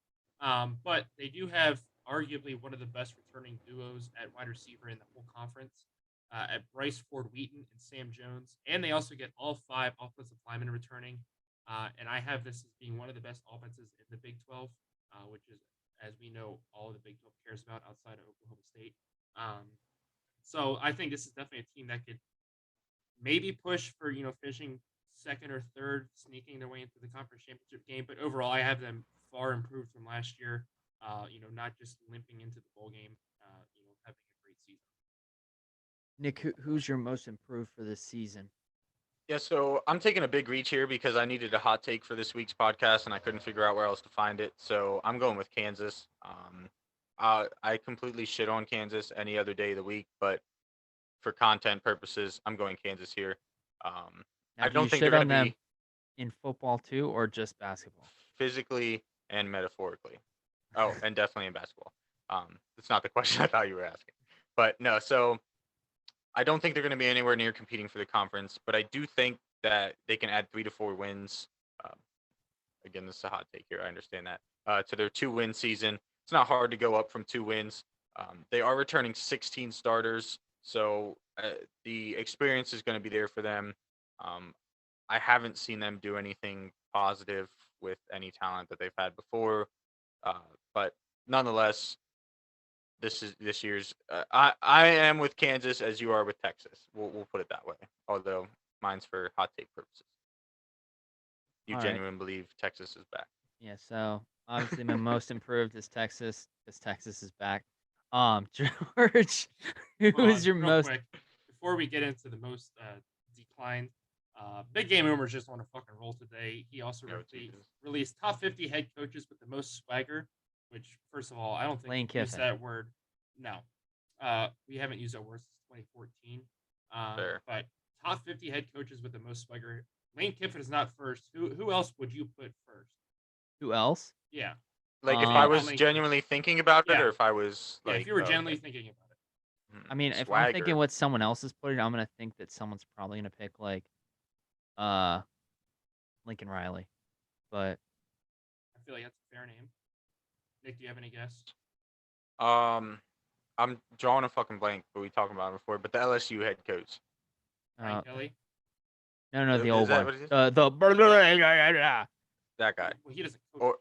But they do have arguably one of the best returning duos at wide receiver in the whole conference, at Bryce Ford Wheaton and Sam Jones. And they also get all 5 offensive linemen returning. And I have this as being one of the best offenses in the Big 12, which is, as we know, all the Big 12 cares about outside of Oklahoma State. So I think this is definitely a team that could maybe push for, finishing second or third, sneaking their way into the conference championship game. But overall, I have them far improved from last year, not just limping into the bowl game, having a great season. Nick, who's your most improved for this season? Yeah, so I'm taking a big reach here because I needed a hot take for this week's podcast and I couldn't figure out where else to find it. So I'm going with Kansas. I completely shit on Kansas any other day of the week, but for content purposes, I'm going Kansas here. Now, I do don't you think shit they're on going to them be in football too, or just basketball? physically and metaphorically. Oh, and definitely in basketball. That's not the question I thought you were asking. But no, so I don't think they're going to be anywhere near competing for the conference, but I do think that they can add 3 to 4 wins. Again, this is a hot take here. I understand that. To their 2-win season. It's not hard to go up from 2 wins. They are returning 16 starters, so the experience is going to be there for them. I haven't seen them do anything positive with any talent that they've had before, but nonetheless, this year's. I am with Kansas as you are with Texas. We'll put it that way. Although mine's for hot take purposes. You All right. genuinely believe Texas is back? Yeah, so obviously my most improved is Texas, because Texas is back. George, who Hold is on, your real most? quick, before we get into the most declined, Big Game Rumors just want to fucking roll today. He also Oh, Jesus. released top 50 head coaches with the most swagger, which, first of all, I don't think Lane we used Kiffin. that word. No. We haven't used that word since 2014. Fair. But top 50 head coaches with the most swagger. Lane Kiffin is not first. Who else would you put first? Who else? Yeah. Like if Uh, I Not was Lane genuinely thinking about it, Yeah. or if I was Yeah, like, if you were oh, genuinely okay. thinking about it. I mean, if I'm Swagger. thinking what someone else is putting, I'm gonna think that someone's probably gonna pick like, Lincoln Riley, but I feel like that's a fair name. Nick, do you have any guess? I'm drawing a fucking blank, but we talked about it before. But the LSU head coach, Brian Kelly? no, the Is old that one. what it is? That guy. Well, he doesn't coach. Or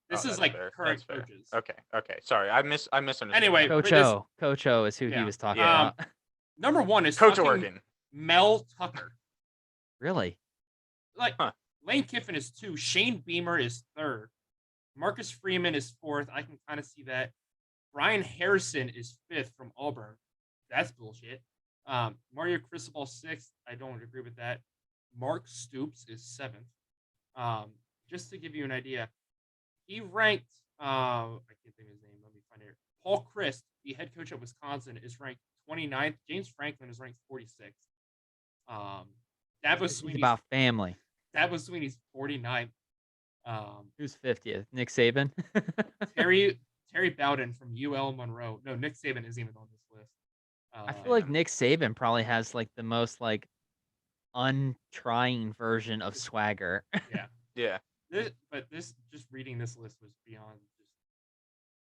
This is that's like fair. current That's fair. coaches. Okay. Sorry, I misunderstood. Anyway, that. Coach this- O. Coach O is who he Yeah. was talking Yeah. about. Number one is Coach fucking Oregon. Mel Tucker. Really? Like Huh. Lane Kiffin is 2. Shane Beamer is 3rd. Marcus Freeman is 4th. I can kind of see that. Brian Harrison is 5th from Auburn. That's bullshit. Mario Cristobal 6th. I don't agree with that. Mark Stoops is 7th. Just to give you an idea, he ranked. I can't think of his name. Let me find it. Paul Christ, the head coach at Wisconsin, is ranked 29th. James Franklin is ranked 46th. Dabo This is Sweeney's about family. 49th. Who's 50th? Nick Saban. Terry Bowden from UL Monroe. No, Nick Saban isn't even on this list. I feel like Nick Saban probably has like the most like untrying version of swagger. Yeah. Yeah. This just reading this list was beyond just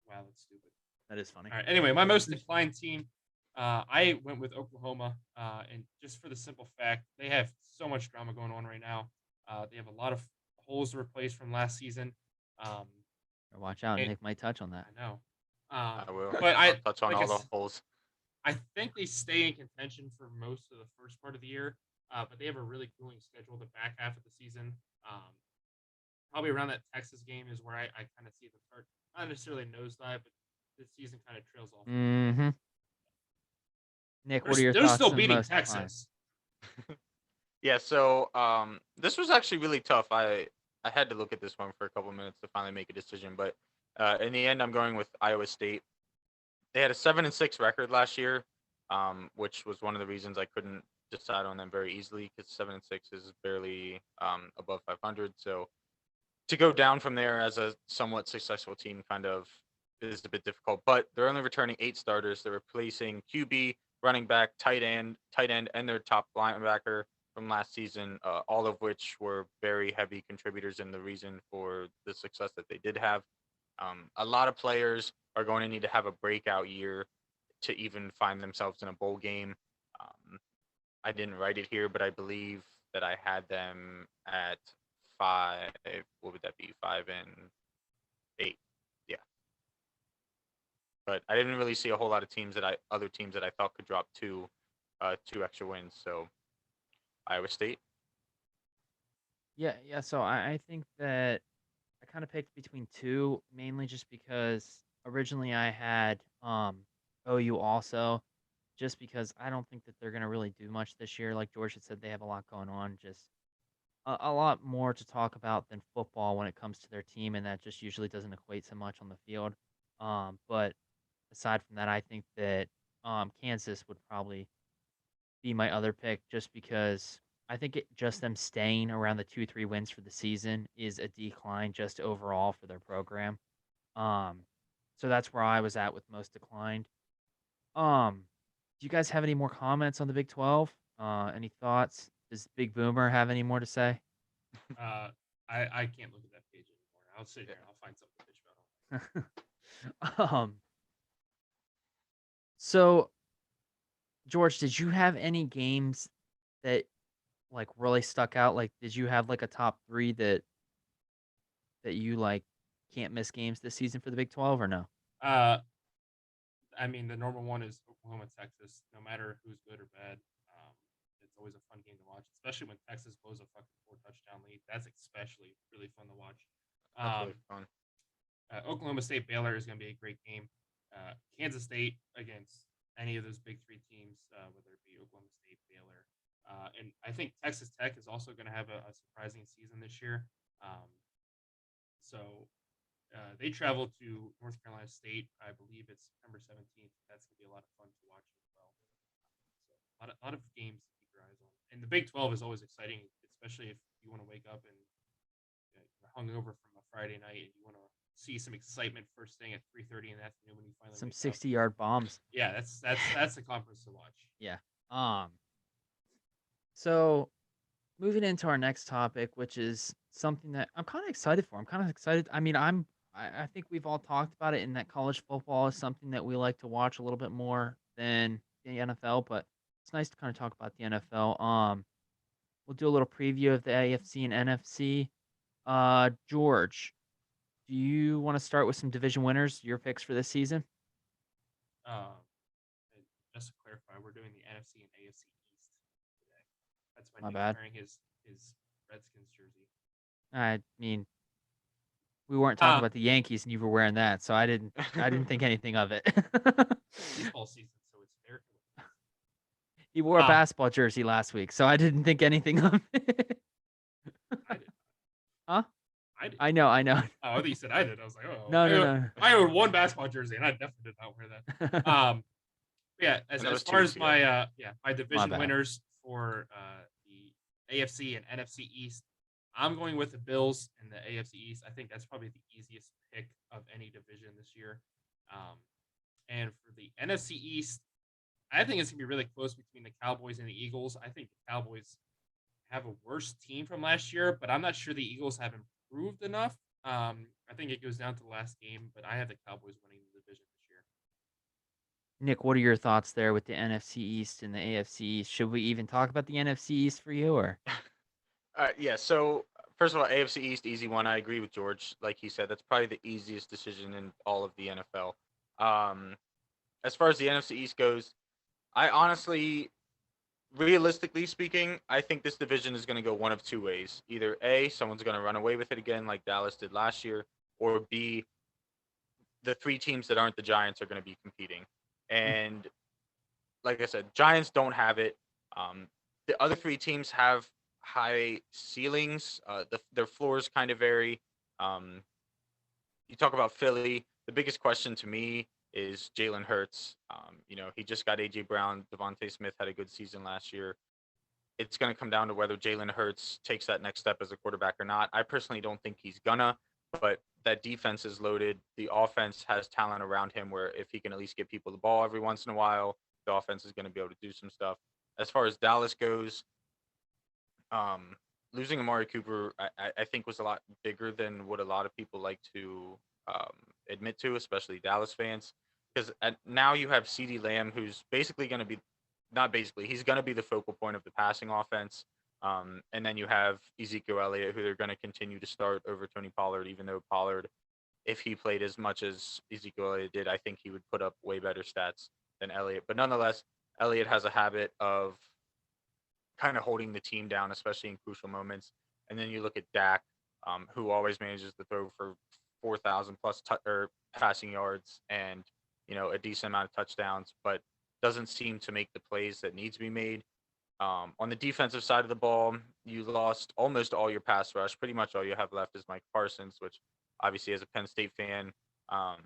wow, that's stupid. That is funny. All right. Anyway, my most declined team, I went with Oklahoma, and just for the simple fact they have so much drama going on right now. They have a lot of holes to replace from last season. Watch out, and- Nick might touch on that. I know. I will. But I'll touch on like I, all the s- holes. I think they stay in contention for most of the first part of the year. But they have a really grueling schedule the back half of the season. Um, Probably around that Texas game is where I kind of see them start, not necessarily nosedive, but the season kind of trails off. Mm-hmm. Nick, They're, what are your they're thoughts still on beating most decline? Texas. Yeah, so this was actually really tough. I had to look at this one for a couple minutes to finally make a decision, but in the end, I'm going with Iowa State. They had a 7-6 record last year, which was one of the reasons I couldn't decide on them very easily because 7-6 is barely above 500. So to go down from there as a somewhat successful team kind of is a bit difficult. But they're only returning 8 starters. They're replacing QB, running back, tight end, and their top linebacker from last season, all of which were very heavy contributors in the reason for the success that they did have. A lot of players are going to need to have a breakout year to even find themselves in a bowl game. Um, I didn't write it here, but I believe that I had them at 5. What would that be? 5-8. Yeah, but I didn't really see a whole lot of other teams that I thought could drop two extra wins. So Iowa State. Yeah. So I think that I kind of picked between two, mainly just because originally I had OU also, just because I don't think that they're gonna really do much this year. Like George had said, they have a lot going on, just a lot more to talk about than football when it comes to their team, and that just usually doesn't equate so much on the field. But aside from that, I think that Kansas would probably be my other pick just because I think just them staying around the 2-3 wins for the season is a decline just overall for their program. Um, so that's where I was at with most declined. Um, do you guys have any more comments on the Big 12? Any thoughts? Does Big Boomer have any more to say? Uh, I can't look at that page anymore. I'll sit here and I'll find something to bitch about. um, so George, did you have any games that like really stuck out? Like, did you have like a top three that you like can't miss games this season for the Big 12 or no? Uh, I mean, the normal one is Oklahoma, Texas. No matter who's good or bad, it's always a fun game to watch, especially when Texas blows a fucking 4 touchdown lead. That's especially really fun to watch. That's really Um, fun. Oklahoma State Baylor is going to be a great game. Kansas State against any of those big three teams, whether it be Oklahoma State, Baylor, and I think Texas Tech is also going to have a surprising season this year. Um, so they travel to North Carolina State. I believe it's September 17th. That's going to be a lot of fun to watch as well. So a lot of games to keep your eyes on. And the Big 12 is always exciting, especially if you want to wake up and you're hungover from a Friday night and you want to see some excitement first thing at 3:30 in the afternoon when you finally Some wake up. 60-yard bombs. Yeah, that's the conference to watch. Yeah. So moving into our next topic, which is something that I'm kind of excited for. I'm kind of excited. I mean, I think we've all talked about it in that college football is something that we like to watch a little bit more than the NFL, but it's nice to kind of talk about the NFL. We'll do a little preview of the AFC and NFC. George, do you want to start with some division winners, your picks for this season? Um, and just to clarify, we're doing the NFC and AFC East today. That's why My Nick's bad. wearing his Redskins jersey. I mean, we weren't talking Um, about the Yankees and you were wearing that, so I didn't think anything of it. baseball season, so it's fair. He wore a Ah, basketball jersey last week, so I didn't think anything of it. I did. Huh? I did. I know. Oh, I thought you said I did. I was like, oh, No. I own one basketball jersey, and I definitely did not wear that. Yeah, And as that was far 2 as weeks ago. my My division bad. winners for the AFC and NFC East, I'm going with the Bills in the AFC East. I think that's probably the easiest pick of any division this year. And for the NFC East, I think it's gonna be really close between the Cowboys and the Eagles. I think the Cowboys have a worse team from last year, but I'm not sure the Eagles have improved enough. I think it goes down to the last game, but I have the Cowboys winning the division this year. Nick, what are your thoughts there with the NFC East and the AFC East? Should we even talk about the NFC East for you, or? Yeah. So first of all, AFC East, easy one. I agree with George. Like he said, that's probably the easiest decision in all of the NFL. As far as the NFC East goes, I honestly, realistically speaking, I think this division is going to go one of two ways. Either A, someone's going to run away with it again like Dallas did last year, or B, the three teams that aren't the Giants are going to be competing. And like I said, Giants don't have it. The other three teams have high ceilings. Their floors kind of vary. Um, you talk about Philly. The biggest question to me is Jalen Hurts. He just got AJ Brown. Devontae Smith had a good season last year. It's going to come down to whether Jalen Hurts takes that next step as a quarterback or not. I personally don't think he's gonna, but that defense is loaded. The offense has talent around him where if he can at least get people the ball every once in a while, the offense is going to be able to do some stuff. As far as Dallas goes, losing Amari Cooper, I think was a lot bigger than what a lot of people like to admit to, especially Dallas fans. Because now you have CeeDee Lamb, who's basically going to be, not basically, he's going to be the focal point of the passing offense. And then you have Ezekiel Elliott, who they're going to continue to start over Tony Pollard, even though Pollard, if he played as much as Ezekiel Elliott did, I think he would put up way better stats than Elliott. But nonetheless, Elliott has a habit of kind of holding the team down, especially in crucial moments. And then you look at Dak, who always manages to throw for 4,000 plus or passing yards and a decent amount of touchdowns, but doesn't seem to make the plays that needs to be made. On the defensive side of the ball, you lost almost all your pass rush. Pretty much all you have left is Mike Parsons, which obviously as a Penn State fan, I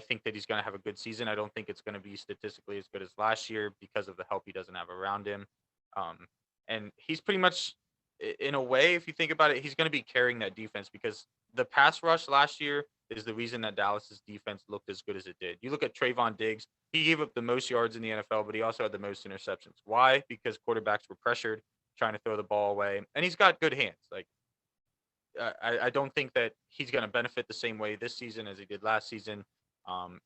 think that he's going to have a good season. I don't think it's going to be statistically as good as last year because of the help he doesn't have around him. And he's pretty much, in a way, if you think about it, he's going to be carrying that defense because the pass rush last year is the reason that Dallas's defense looked as good as it did. You look at Trayvon Diggs, he gave up the most yards in the NFL, but he also had the most interceptions. Why? Because quarterbacks were pressured, trying to throw the ball away, and he's got good hands. Like, I don't think that he's going to benefit the same way this season as he did last season.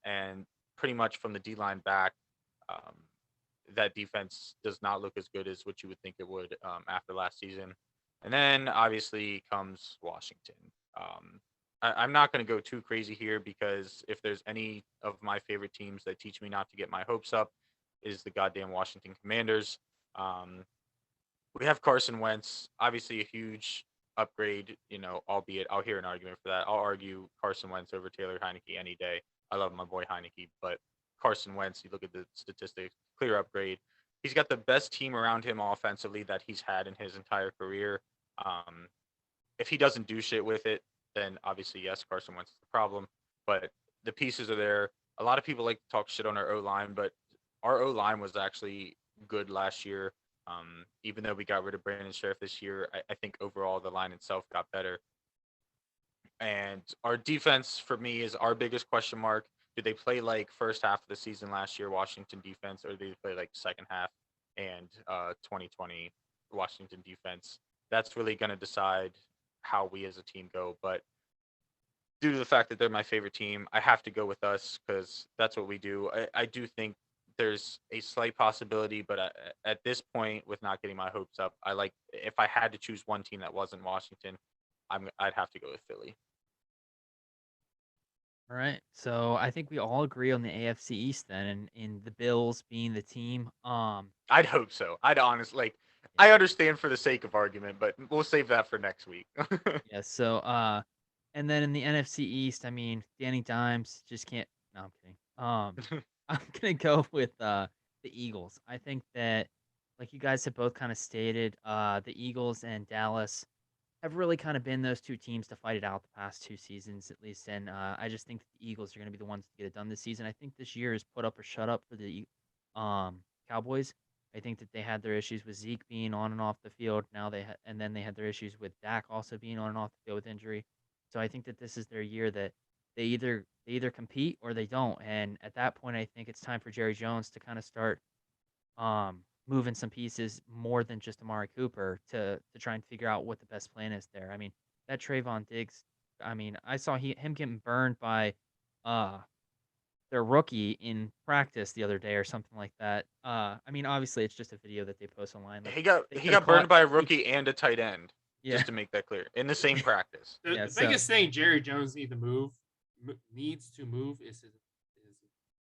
And pretty much from the D-line back, that defense does not look as good as what you would think it would after last season. And then obviously comes Washington. I'm not going to go too crazy here because if there's any of my favorite teams that teach me not to get my hopes up is the goddamn Washington Commanders. We have Carson Wentz, obviously a huge upgrade, albeit I'll hear an argument for that. I'll argue Carson Wentz over Taylor Heineke any day. I love my boy Heineke, but Carson Wentz, you look at the statistics, clear upgrade. He's got the best team around him offensively that he's had in his entire career. If he doesn't do shit with it, then obviously, yes, Carson Wentz is the problem. But the pieces are there. A lot of people like to talk shit on our O-line, but our O-line was actually good last year. Even though we got rid of Brandon Sheriff this year, I think overall the line itself got better. And our defense, for me, is our biggest question mark. Do they play like first half of the season last year, Washington defense, or do they play like second half and 2020 Washington defense? That's really going to decide how we as a team go. But due to the fact that they're my favorite team, I have to go with us because that's what we do. I do think there's a slight possibility, but at this point, with not getting my hopes up, if I had to choose one team that wasn't Washington, I'd have to go with Philly. All right. So I think we all agree on the AFC East then, and in the Bills being the team. I'd hope so. I'd honestly I understand for the sake of argument, but we'll save that for next week. Yeah. So and then in the NFC East, I mean, Danny Dimes just can't. No, I'm kidding. I'm gonna go with the Eagles. I think that, like you guys have both kind of stated, the Eagles and Dallas have really kind of been those two teams to fight it out the past 2 seasons at least, and I just think that the Eagles are going to be the ones to get it done this season. I think this year is put up or shut up for the Cowboys. I think that they had their issues with Zeke being on and off the field. Now and then they had their issues with Dak also being on and off the field with injury. So I think that this is their year that they either compete or they don't. And at that point, I think it's time for Jerry Jones to kind of start moving some pieces more than just Amari Cooper to try and figure out what the best plan is there. I mean, that Trayvon Diggs, I mean, I saw him getting burned by their rookie in practice the other day or something like that. I mean, obviously it's just a video that they post online. Like, he got burned by a rookie and a tight end. Yeah. Just to make that clear, in the same practice. The biggest thing Jerry Jones needs to move needs to move is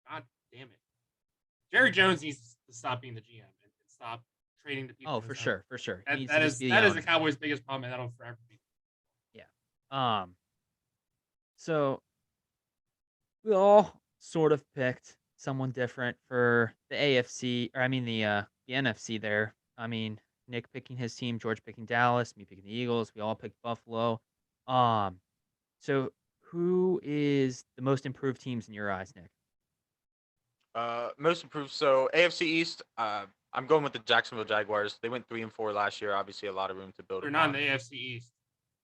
God damn it. Jerry Jones needs to stop being the GM and stop trading to people. Oh, for sure, for sure. He needs That to just is be the the owner. Cowboys' biggest problem, and that'll forever be. Yeah. So we all sort of picked someone different for the AFC, or I mean the NFC there. I mean, Nick picking his team, George picking Dallas, me picking the Eagles. We all picked Buffalo. Um, so who is the most improved teams in your eyes, Nick? Most improved. So AFC East. I'm going with the Jacksonville Jaguars. They went 3-4 last year. Obviously, a lot of room to build They're not in upon. the AFC East.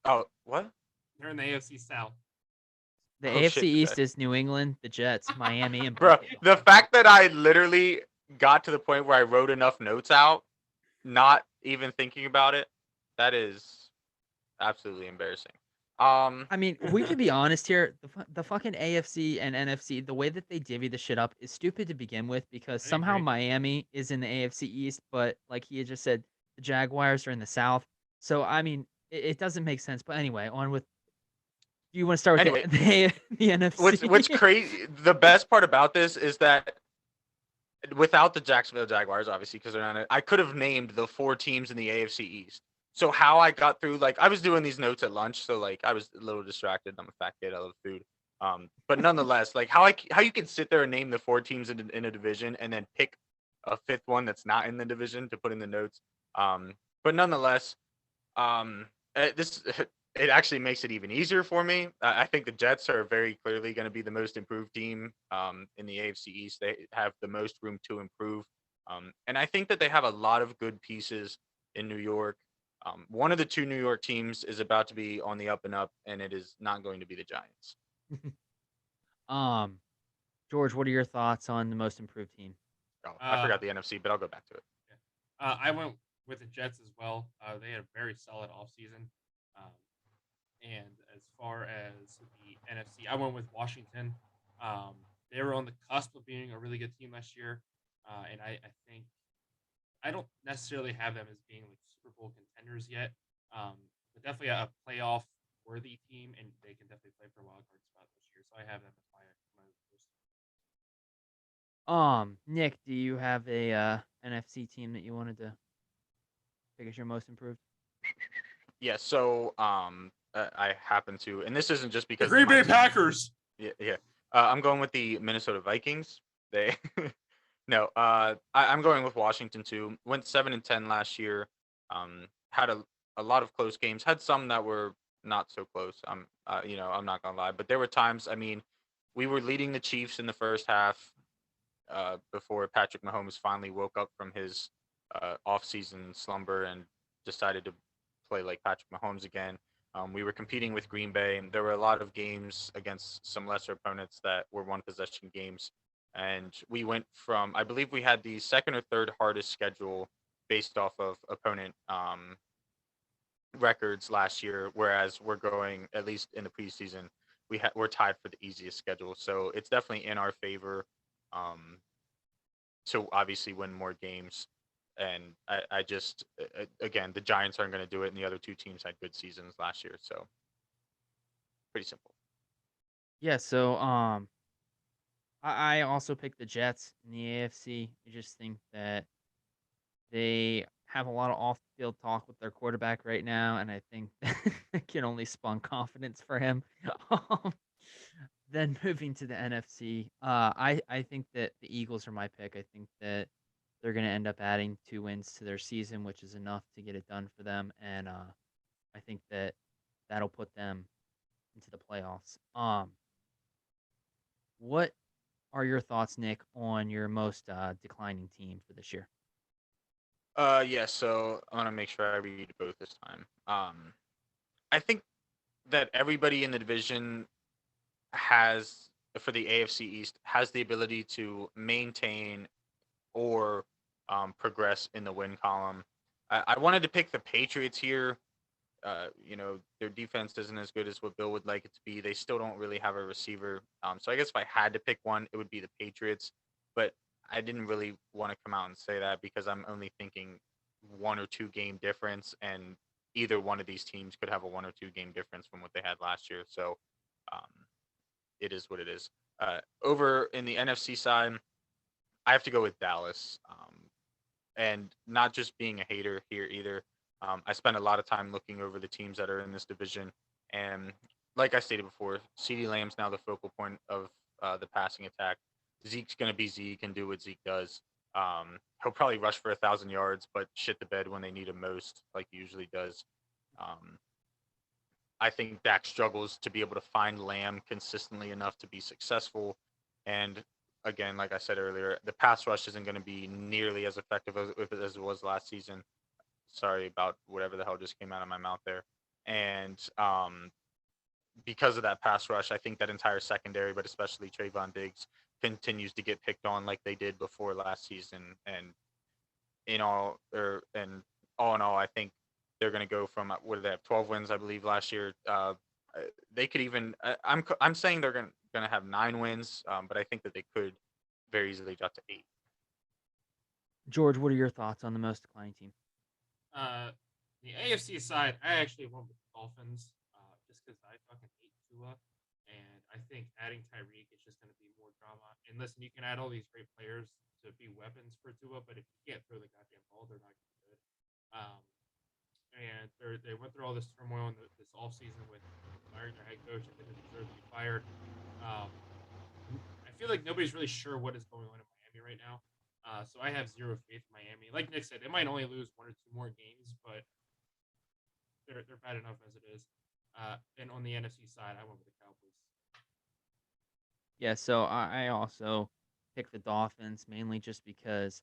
Oh, what? They're in the AFC South. The Oh, AFC shit, East okay. is New England, the Jets, Miami, and Bro, Buffalo. the fact that I literally got to the point where I wrote enough notes out, not even thinking about it, that is absolutely embarrassing. I mean, we could be honest here. The fucking AFC and NFC, the way that they divvy the shit up is stupid to begin with because I somehow agree. Miami is in the AFC East, but like he had just said, the Jaguars are in the South. So I mean, it doesn't make sense. But anyway, on with. Do you want to start with Anyway, the what's NFC? crazy? The best part about this is that without the Jacksonville Jaguars, obviously, because they're not, I could have named the 4 teams in the AFC East. So how I got through, like, I was doing these notes at lunch, so like I was a little distracted. I'm a fat kid. I love food. But nonetheless, like how you can sit there and name the 4 teams in a division and then pick a 5th one that's not in the division to put in the notes. But nonetheless, this it actually makes it even easier for me. I think the Jets are very clearly going to be the most improved team in the AFC East. They have the most room to improve, and I think that they have a lot of good pieces in New York. One of the 2 New York teams is about to be on the up and up, and it is not going to be the Giants. um, George, what are your thoughts on the most improved team? Oh, I forgot the NFC, but I'll go back to it. I went with the Jets as well. They had a very solid offseason. Um, and as far as the NFC, I went with Washington. They were on the cusp of being a really good team last year. And I think I don't necessarily have them as being like Super Bowl contenders yet. But definitely a playoff worthy team, and they can definitely play for a wild card spot this year. So I have them as my first. Nick, do you have a NFC team that you wanted to pick as your most improved? Yeah, so I happen to, and this isn't just The because Green my Bay team. Packers. Yeah. I'm going with the Minnesota Vikings. They no. I'm going with Washington too. Went 7-10 last year. Had a lot of close games. Had some that were not so close. I'm not gonna lie, but there were times. I mean, we were leading the Chiefs in the first half. Before Patrick Mahomes finally woke up from his off-season slumber and decided to play like Patrick Mahomes again. We were competing with Green Bay. There were a lot of games against some lesser opponents that were one possession games. And we went from, I believe we had the second or third hardest schedule based off of opponent records last year, whereas we're going, at least in the preseason, we're tied for the easiest schedule. So it's definitely in our favor um, to obviously win more games. And I just, again, the Giants aren't going to do it, and the other 2 teams had good seasons last year. So pretty simple. Yeah, so I also picked the Jets in the AFC. I just think that they have a lot of off-field talk with their quarterback right now, and I think it can only spawn confidence for him. Um, then moving to the NFC, I think that the Eagles are my pick. I think that they're going to end up adding 2 wins to their season, which is enough to get it done for them, and I think that that'll put them into the playoffs. What are your thoughts, Nick, on your most declining team for this year? Yeah. So I want to make sure I read both this time. I think that everybody in the division has, for the AFC East, has the ability to maintain or progress in the win column. I wanted to pick the Patriots here. Their defense isn't as good as what Bill would like it to be. They still don't really have a receiver. So I guess if I had to pick one, it would be the Patriots. But I didn't really want to come out and say that because I'm only thinking 1 or 2 game difference, and either one of these teams could have a 1 or 2 game difference from what they had last year. So um, it is what it is. Over in the NFC side, I have to go with Dallas. And not just being a hater here either. I spend a lot of time looking over the teams that are in this division, and like I stated before, CeeDee Lamb's now the focal point of the passing attack. Zeke's gonna be Zeke and do what Zeke does. He'll probably rush for 1,000 yards, but shit the bed when they need him most, like he usually does. Um, I think Dak struggles to be able to find Lamb consistently enough to be successful. And again, like I said earlier, the pass rush isn't going to be nearly as effective as it was last season. Sorry about whatever the hell just came out of my mouth there. And because of that pass rush, I think that entire secondary, but especially Trayvon Diggs, continues to get picked on like they did before last season. And all in all, I think they're going to go from what did they have 12 wins, I believe, last year. They could even I'm saying they're going to have 9 wins, but I think that they could very easily drop to 8. George, what are your thoughts on the most declining team? The AFC side, I actually went with the Dolphins, just because I fucking hate Tua, and I think adding Tyreek is just going to be more drama. And listen, you can add all these great players to be weapons for Tua, but if you can't throw the goddamn ball, they're not going to be good. And they went through all this turmoil in this offseason with firing their head coach and then they deserve to be fired. I feel like nobody's really sure what is going on in Miami right now. So I have zero faith in Miami. Like Nick said, they might only lose 1 or 2 more games, but they're bad enough as it is. And on the NFC side, I went with the Cowboys. Yeah, so I also picked the Dolphins mainly just because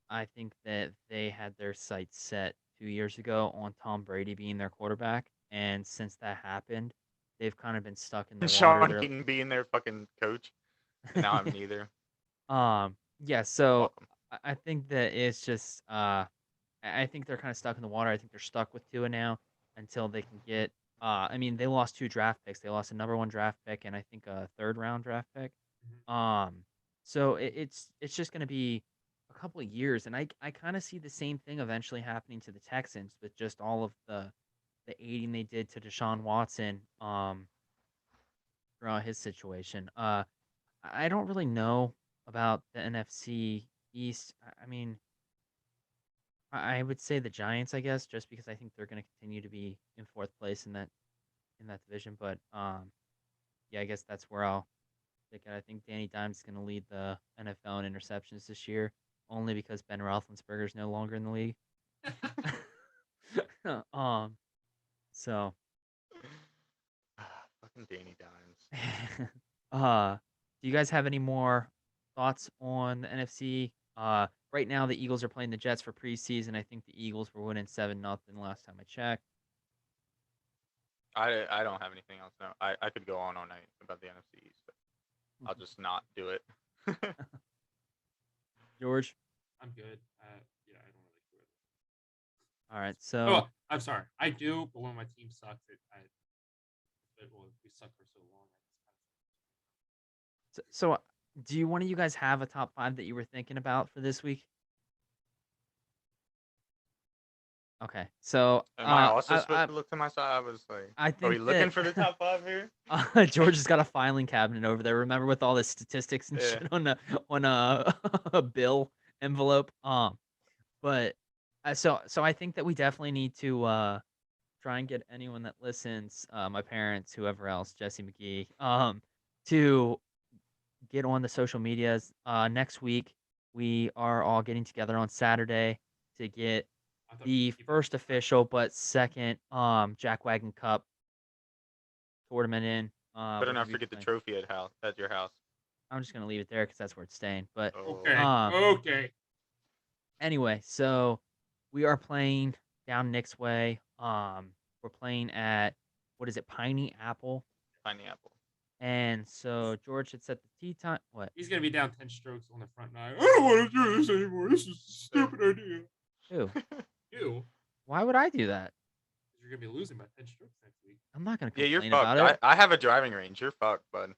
I think that they had their sights set 2 years ago on Tom Brady being their quarterback, and since that happened, they've kind of been stuck in the And water. Sean They're Payton being their fucking coach. And now I'm neither. yeah, so Welcome. I think that it's just I think they're kind of stuck in the water. I think they're stuck with Tua now until they can get I mean, they lost 2 draft picks. They lost a number 1 draft pick and I think a 3rd round draft pick. So it's just going to be a couple of years, and I kind of see the same thing eventually happening to the Texans with just all of the aiding they did to Deshaun Watson throughout his situation. I don't really know about the NFC East. I mean, I would say the Giants, I guess, just because I think they're going to continue to be in 4th place in that division. But yeah, I guess that's where I'll pick it. I think Danny Dimes is going to lead the NFL in interceptions this year, only because Ben Roethlisberger is no longer in the league. So Fucking Danny Dimes. do you guys have any more thoughts on the NFC? Right now the Eagles are playing the Jets for preseason. I think the Eagles were winning 7-0 last time I checked. I don't have anything else now. I could go on all night about the NFC East, but I'll just not do it. George? I'm good. Yeah, I don't really care. All right, so I'm sorry. I do, but when my team sucks, we suck for so long. So do one of you guys have a top 5 that you were thinking about for this week? Okay, so Am I also supposed to look to my side? I was like, I think are we looking for the top 5 here? George has got a filing cabinet over there. Remember, with all the statistics and shit on a bill envelope. But so I think that we definitely need to try and get anyone that listens, my parents, whoever else, Jesse McGee, to get on the social medias. Next week we are all getting together on Saturday to get the first official but second Jack Wagon Cup tournament in. Better not forget the trophy at your house. I'm just gonna leave it there because that's where it's staying. But okay. Anyway, so we are playing down Nick's way. We're playing at what is it, Piney Apple? Piney Apple. And so George had set the tee time. What? He's gonna be down 10 strokes on the front nine. I don't want to do this anymore. This is a stupid idea. Who? You. Why would I do that? You're gonna be losing by 10 strokes next week. I'm not gonna Yeah, complain you're about fucked. it. I have a driving range. You're fucked, bud.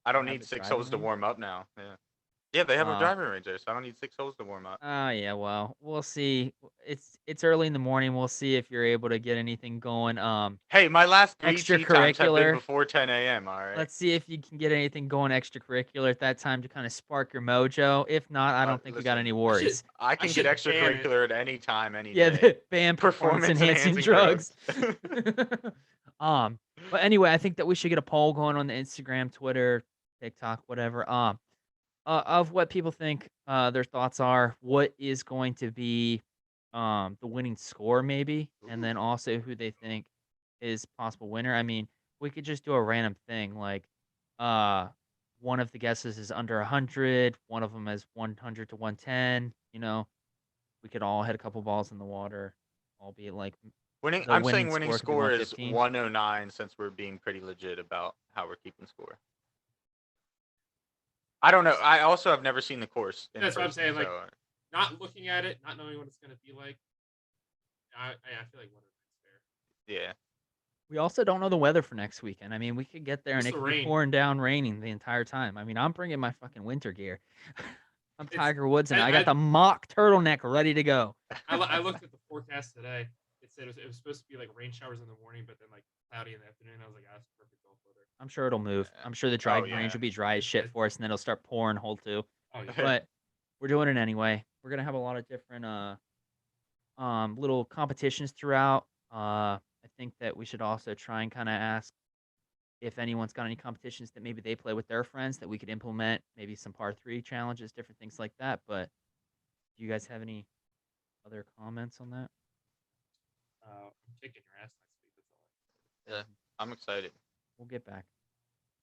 I don't have need a 6 driving holes to range? warm up now. Yeah, they have a driving range there, so I don't need 6 holes to warm up. Yeah, well, we'll see. it's early in the morning. We'll see if you're able to get anything going. Hey, my last 3 tea times have been Extracurricular. before 10 a.m. All right. Let's see if you can get anything going extracurricular at that time to kind of spark your mojo. If not, I don't think we got Listen, any worries. I can get should ban it. extracurricular at any time, any Yeah, day. the ban performance enhancing drugs. But anyway, I think that we should get a poll going on the Instagram, Twitter, TikTok, whatever. Of what people think their thoughts are, what is going to be the winning score maybe, and then also who they think is possible winner. I mean, we could just do a random thing like one of the guesses is under 100, one of them is 100 to 110, we could all hit a couple balls in the water, albeit like I'm saying winning score could be score is 115. 109 since we're being pretty legit about how we're keeping score. I don't know. I also have never seen the course. That's what I'm person, saying. Like, so, not looking at it, not knowing what it's gonna be like. I feel like 109 is fair. yeah. We also don't know the weather for next weekend. I mean, we could get there and Just it the could be rain. pouring down, raining the entire time. I mean, I'm bringing my fucking winter gear. I'm It's- Tiger Woods, and I I- got the mock turtleneck ready to go. I looked at the forecast today. It said it was supposed to be like rain showers in the morning, but then like cloudy in the afternoon. I was like, that's perfect golf weather. I'm sure it'll move. Yeah. I'm sure the driving yeah. range will be dry as shit for us, and then it'll start pouring hole 2. Oh yeah. But we're doing it anyway. We're gonna have a lot of different little competitions throughout. I think that we should also try and kind of ask if anyone's got any competitions that maybe they play with their friends that we could implement, maybe some par 3 challenges, different things like that. But do you guys have any other comments on that? I'm kicking your ass next week. That's all. Yeah. I'm excited. We'll get back.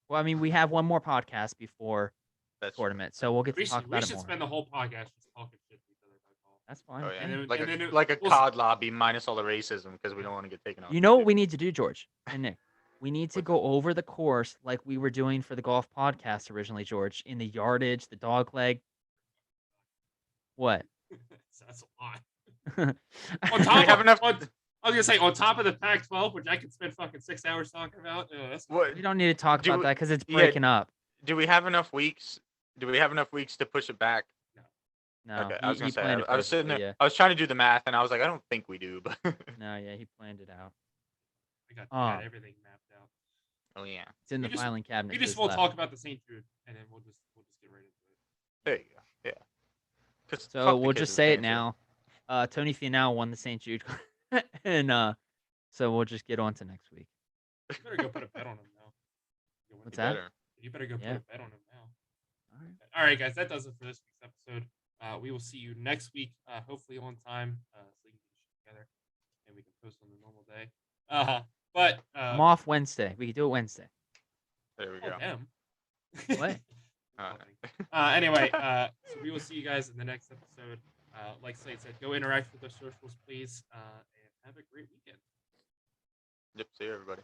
Well, I mean, we have one more podcast before That's tournament, so we'll get to We talk should, about we it should more. spend the whole podcast just talking shit to each other about golf. That's fine. Oh yeah, And then- like and a then like a we'll- COD lobby minus all the racism because we don't want to get taken off. You know what YouTube. we need to do, George and Nick? We need to go over the course like we were doing for the golf podcast originally, George, in the yardage, the dog leg. What? That's a lot. On On Do top we have of, enough? I was gonna say on top of the Pac-12, which I could spend fucking 6 hours talking about. That's What We don't need to talk Do about we- that because it's yeah. breaking up. do we have enough weeks? Do we have enough weeks to push it back? No, Okay, I was gonna say. planned it I was sitting perfectly, there. I was trying to do the math, and I was like, I don't think we do, but No, yeah, he planned it out. I got Oh. everything mapped out. oh yeah, It's in the We just- filing cabinet. We to just his will left. talk about the St. Jude, and then we'll just get right into it. there you go. Yeah. 'Cause fuck So the we'll kids just in say it Stanford. now. Tony Finau won the St. Jude, and so we'll just get on to next week. You better go put a bet on him now. What's You that? better. You better go Yeah. put a bet on him now. All right. All right, guys, that does it for this week's episode. We will see you next week, hopefully on time, so we can get shit together and we can post on the normal day. But I'm off Wednesday. We can do it Wednesday. There we oh, go. damn. What? Anyway, so we will see you guys in the next episode. Like Slade said, go interact with our socials, please, and have a great weekend. Yep. See you, everybody.